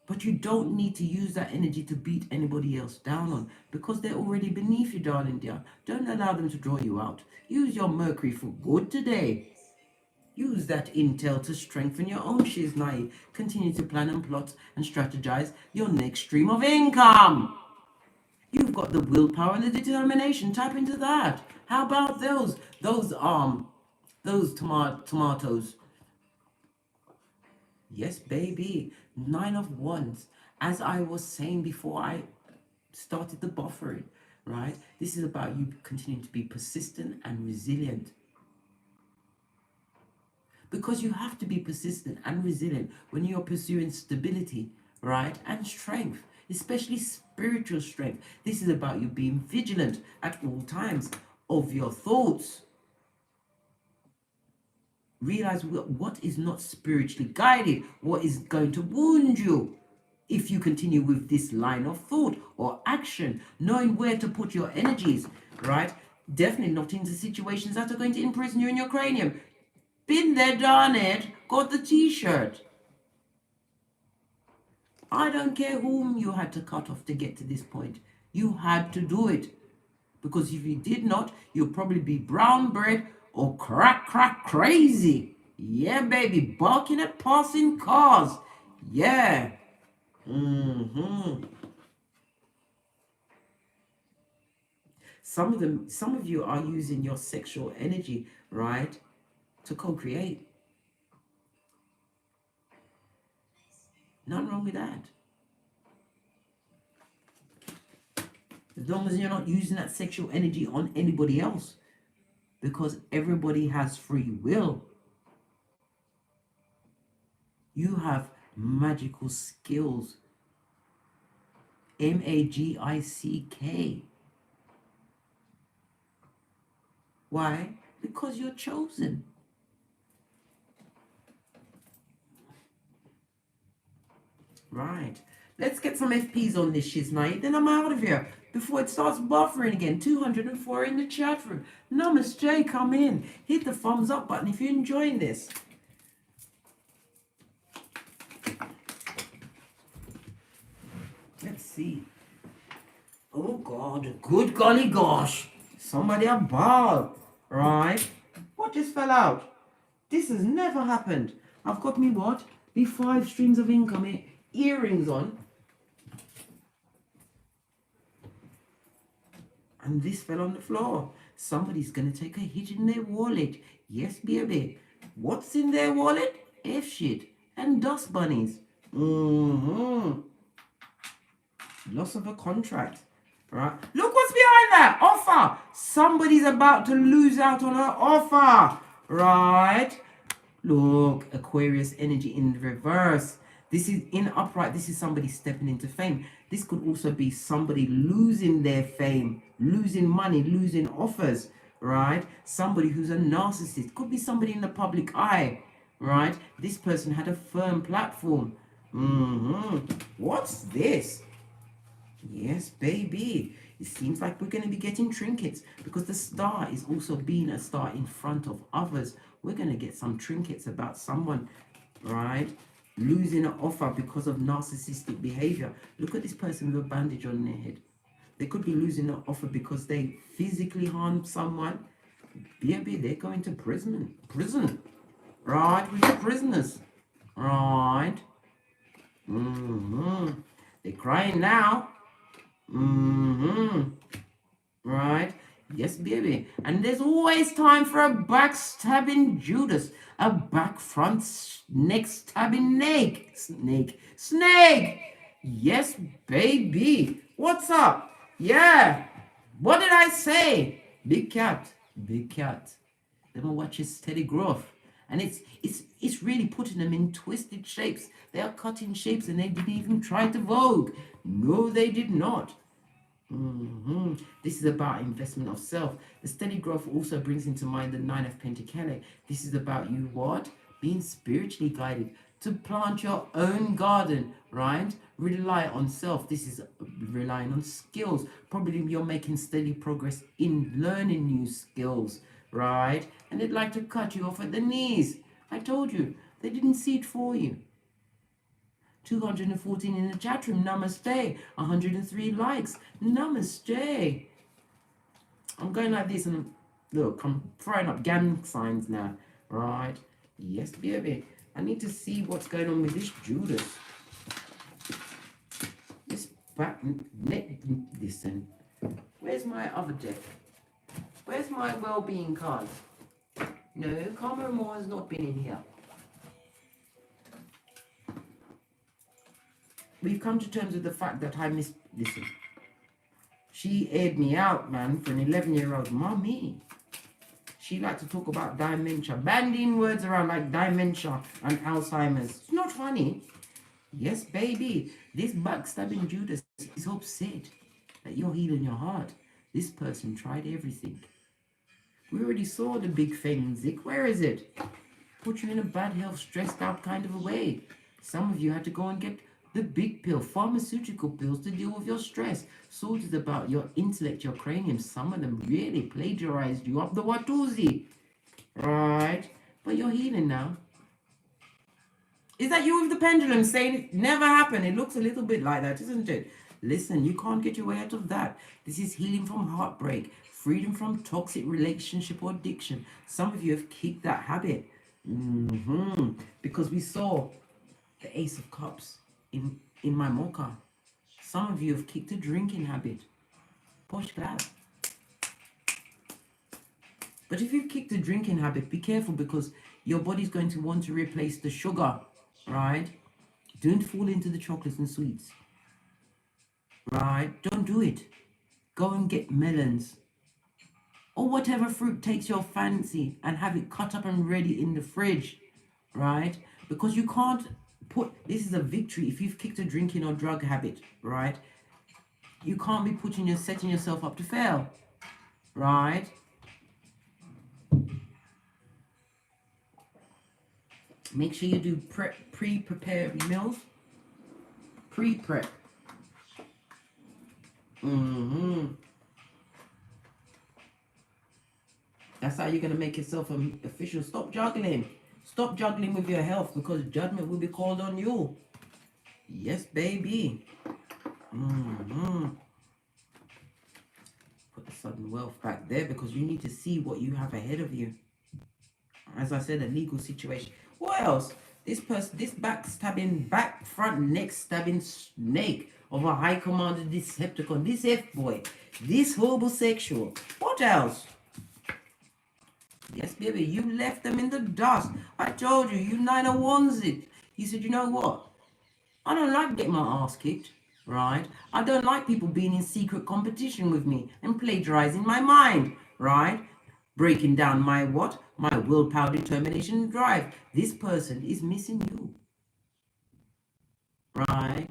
But you don't need to use that energy to beat anybody else down on because they're already beneath you, darling dear. Don't allow them to draw you out. Use your Mercury for good today. Use that intel to strengthen your own shiznai. Continue to plan and plot and strategize your next stream of income. You've got the willpower and the determination. Tap into that. How about those tomatoes? Yes, baby. 9 of Wands. As I was saying before I started the buffering, right? This is about you continuing to be persistent and resilient. Because you have to be persistent and resilient when you're pursuing stability, right? And strength, especially spiritual strength. This is about you being vigilant at all times of your thoughts. Realize what is not spiritually guided, what is going to wound you if you continue with this line of thought or action, knowing where to put your energies, right? Definitely not into situations that are going to imprison you in your cranium. Been there, done it, got the t-shirt. I don't care whom you had to cut off to get to this point. You had to do it. Because if you did not, you'll probably be brown bread or crack crazy. Yeah, baby, barking at passing cars. Yeah. Some of you are using your sexual energy, right, to co-create. Nothing wrong with that. As long as you're not using that sexual energy on anybody else. Because everybody has free will. You have magical skills. MAGICK. Why? Because you're chosen. Right. Let's get some FPs on this shiz night, then I'm out of here before it starts buffering again. 204 in the chat room. Namaste, come in. Hit the thumbs up button if you're enjoying this. Let's see. Oh God, good golly gosh. Somebody a ball, right? What just fell out? This has never happened. I've got me what? The 5 streams of income, earrings on. And this fell on the floor. Somebody's going to take a hit in their wallet. Yes, baby. What's in their wallet? F shit and dust bunnies. Loss of a contract. Right? Look what's behind that. Offer. Somebody's about to lose out on her offer. Right? Look, Aquarius energy in reverse. This is in upright. This is somebody stepping into fame. This could also be somebody losing their fame, losing money, losing offers, right? Somebody who's a narcissist. Could be somebody in the public eye, right? This person had a firm platform. What's this? Yes, baby. It seems like we're going to be getting trinkets because the star is also being a star in front of others. We're going to get some trinkets about someone, right? Losing an offer because of narcissistic behavior. Look at this person with a bandage on their head. They could be losing an offer because they physically harmed someone. Baby, they're going to prison. Right? With the prisoners. Right? They're crying now. Right? Yes, baby. And there's always time for a backstabbing Judas. A back front neck stabbing snake. Yes, baby. What's up? Yeah. What did I say? Big cat. They will watch his steady growth. And it's really putting them in twisted shapes. They are cutting shapes and they didn't even try to vogue. No, they did not. This is about investment of self. The steady growth also brings into mind the 9 of Pentacles. This is about you what? Being spiritually guided to plant your own garden, right? Rely on self. This is relying on skills. Probably you're making steady progress in learning new skills, right? And they'd like to cut you off at the knees. I told you, they didn't see it for you. 214 in the chat room. Namaste. 103 likes. Namaste. I'm going like this and look, I'm throwing up gang signs now. Right. Yes, baby. I need to see what's going on with this Judas. This back neck. Listen. Where's my other deck? Where's my well-being card? No, Karma Moore has not been in here. We've come to terms with the fact that I missed. Listen, she aired me out, man, for an 11-year-old mommy. She liked to talk about dementia, bandying words around like dementia and Alzheimer's. It's not funny. Yes, baby, this backstabbing Judas is upset that you're healing your heart. This person tried everything. We already saw the big fame, Zik. Where is it? Put you in a bad health, stressed out kind of a way. Some of you had to go and get the big pill, pharmaceutical pills to deal with your stress. Sorted about your intellect, your cranium. Some of them really plagiarized you up the Watusi. Right? But you're healing now. Is that you with the pendulum saying it never happened? It looks a little bit like that, isn't it? Listen, you can't get your way out of that. This is healing from heartbreak, freedom from toxic relationship or addiction. Some of you have kicked that habit. Because we saw the Ace of Cups in my mocha. Some of you have kicked a drinking habit. Posh glad. But if you've kicked a drinking habit, be careful because your body's going to want to replace the sugar, right? Don't fall into the chocolates and sweets, right? Don't do it. Go and get melons or whatever fruit takes your fancy and have it cut up and ready in the fridge, right? Because you can't put, this is a victory if you've kicked a drinking or drug habit, right? You can't be setting yourself up to fail, right? Make sure you do pre-prepared meals. Pre-prep. That's how you're going to make yourself official. Stop juggling. Stop juggling with your health, because judgment will be called on you. Yes, baby. Put the sudden wealth back there, because you need to see what you have ahead of you. As I said, a legal situation. What else? This person, this backstabbing, back, front, neck stabbing snake of a high commander Decepticon, this F-boy, this homosexual. What else? Yes, baby, you left them in the dust. I told you, you 9 of wands it. He said, you know what? I don't like getting my ass kicked, right? I don't like people being in secret competition with me and plagiarizing my mind, right? Breaking down my what? My willpower, determination, and drive. This person is missing you, right?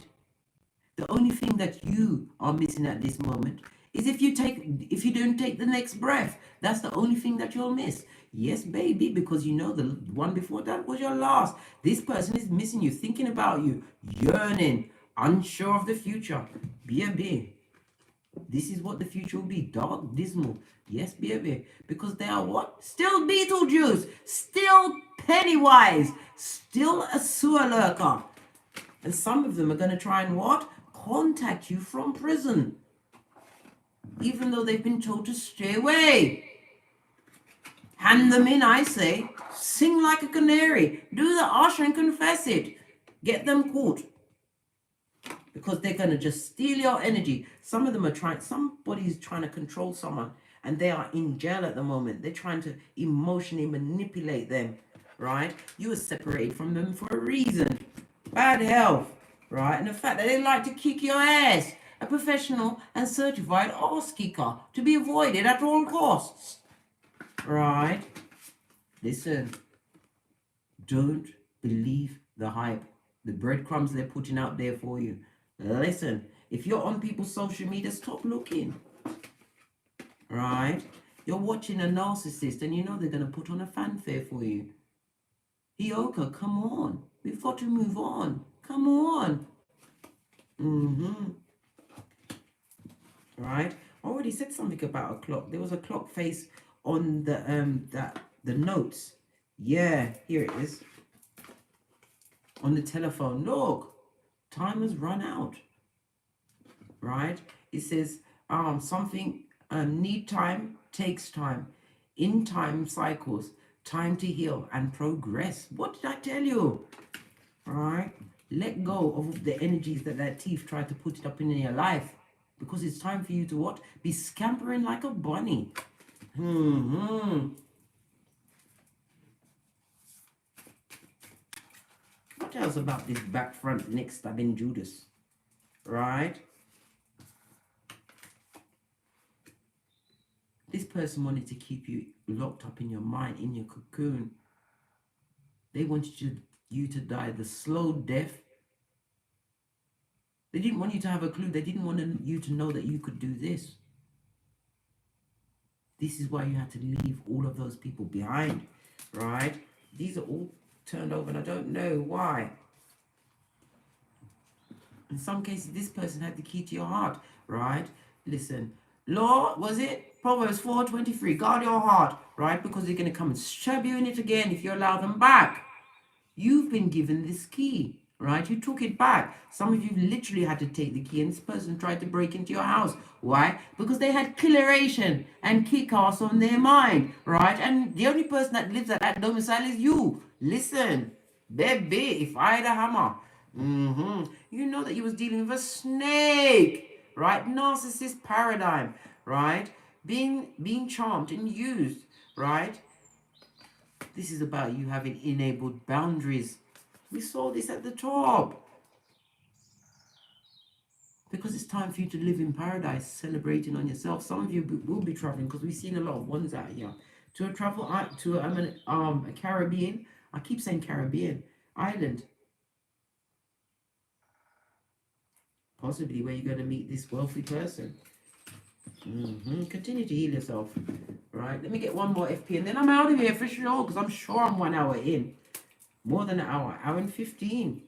The only thing that you are missing at this moment is if you don't take the next breath. That's the only thing that you'll miss. Yes, baby, because you know the one before that was your last. This person is missing you, thinking about you, yearning, unsure of the future. Baby, this is what the future will be. Dark, dismal. Yes, baby, because they are what? Still Beetlejuice, still Pennywise, still a sewer lurker. And some of them are going to try and what? Contact you from prison, even though they've been told to stay away. Hand them in, I say. Sing like a canary. Do the usher and confess it. Get them caught, because they're going to just steal your energy. Some of them are somebody's trying to control someone, and they are in jail at the moment. They're trying to emotionally manipulate them, right? You were separated from them for a reason. Bad health, right? And the fact that they like to kick your ass. A professional and certified ass kicker, to be avoided at all costs, right? Listen, don't believe the hype, the breadcrumbs they're putting out there for you. Listen, if you're on people's social media, stop looking, right? You're watching a narcissist, and you know they're going to put on a fanfare for you. Heyoka, come on. We've got to move on. Come on. Right? I already said something about a clock. There was a clock face on the notes. Yeah, here it is. On the telephone. Look, time has run out. Right? It says something need time, takes time. In time cycles, time to heal and progress. What did I tell you? Right? Let go of the energies that thief tried to put it up in your life, because it's time for you to what? Be scampering like a bunny. What else about this back, front, neck stabbing Judas? Right? This person wanted to keep you locked up in your mind, in your cocoon. They wanted you to die the slow death. They didn't want you to have a clue. They didn't want you to know that you could do this. This is why you had to leave all of those people behind, right? These are all turned over, and I don't know why. In some cases, this person had the key to your heart, right? Listen, law, was it? Proverbs 4:23, guard your heart, right? Because they're going to come and stab you in it again if you allow them back. You've been given this key, right? You took it back. Some of you literally had to take the key, and this person tried to break into your house. Why? Because they had killeration and kick-ass on their mind, right? And the only person that lives at that domicile is you. Listen, baby, if I had a hammer, you know that you was dealing with a snake, right? Narcissist paradigm, right? Being charmed and used, right? This is about you having enabled boundaries. We saw this at the top. Because it's time for you to live in paradise, celebrating on yourself. Some of you will be traveling, because we've seen a lot of ones out here. To a Caribbean, I keep saying Caribbean, island. Possibly where you're going to meet this wealthy person. Continue to heal yourself. Right, let me get one more FP and then I'm out of here for sure, because I'm sure I'm 1 hour in. More than an hour and 15.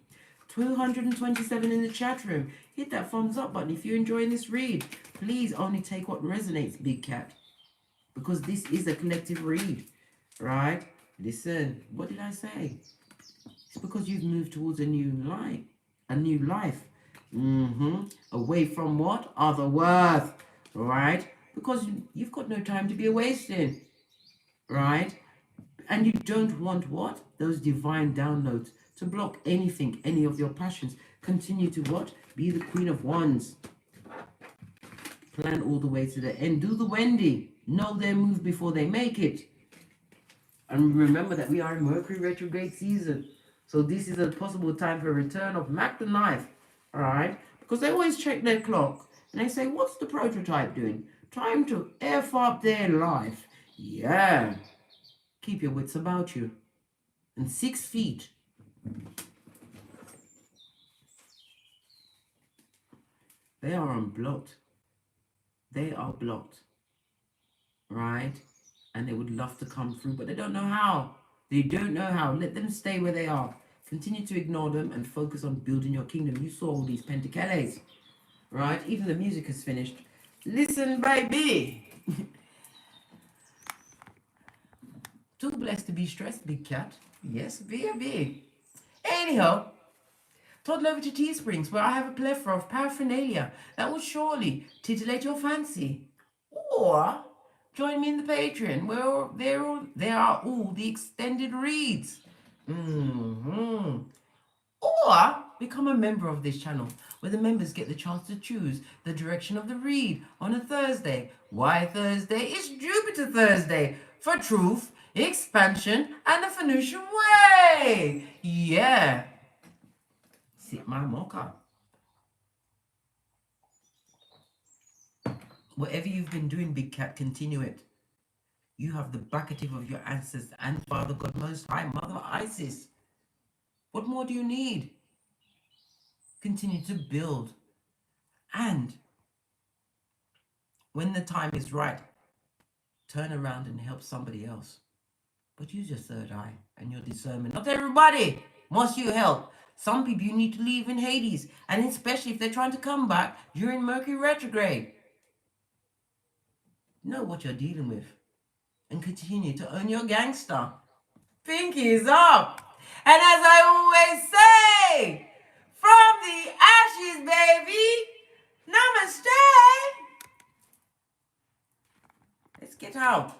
227 in the chat room. Hit that thumbs up button if you're enjoying this read. Please only take what resonates, Big Cat, because this is a collective read, right? Listen, what did I say? It's because you've moved towards a new life. Away from what? Other worth, right? Because you've got no time to be wasting, right? And you don't want what? Those divine downloads to block anything, any of your passions. Continue to what? Be the Queen of Wands. Plan all the way to the end. Do the Wendy. Know their move before they make it. And remember that we are in Mercury retrograde season. So this is a possible time for a return of Mac the Knife. Alright? Because they always check their clock. And they say, what's the prototype doing? Time to F up their life. Yeah. Keep your wits about you. And 6 feet. They are unblocked. They are blocked. Right? And they would love to come through, but they don't know how. They don't know how. Let them stay where they are. Continue to ignore them and focus on building your kingdom. You saw all these pentacles, right? Even the music is finished. Listen, baby. Too blessed to be stressed, Big Cat. Yes, baby. Anyhow, toddle over to Teesprings, where I have a plethora of paraphernalia that will surely titillate your fancy. Or join me in the Patreon, where there are all the extended reads. Or become a member of this channel, where the members get the chance to choose the direction of the read on a Thursday. Why Thursday? It's Jupiter Thursday for truth, expansion, and the Venusian way. Yeah. Sip my mocha. Whatever you've been doing, Big Cat, continue it. You have the backative of your ancestors and Father God Most High, Mother Isis. What more do you need? Continue to build. And when the time is right, turn around and help somebody else. But use your third eye and your discernment. Not everybody must you help. Some people you need to leave in Hades, and especially if they're trying to come back during Mercury retrograde. Know what you're dealing with and continue to earn your gangster. Pinkies up. And as I always say, from the ashes, baby, namaste. Let's get out.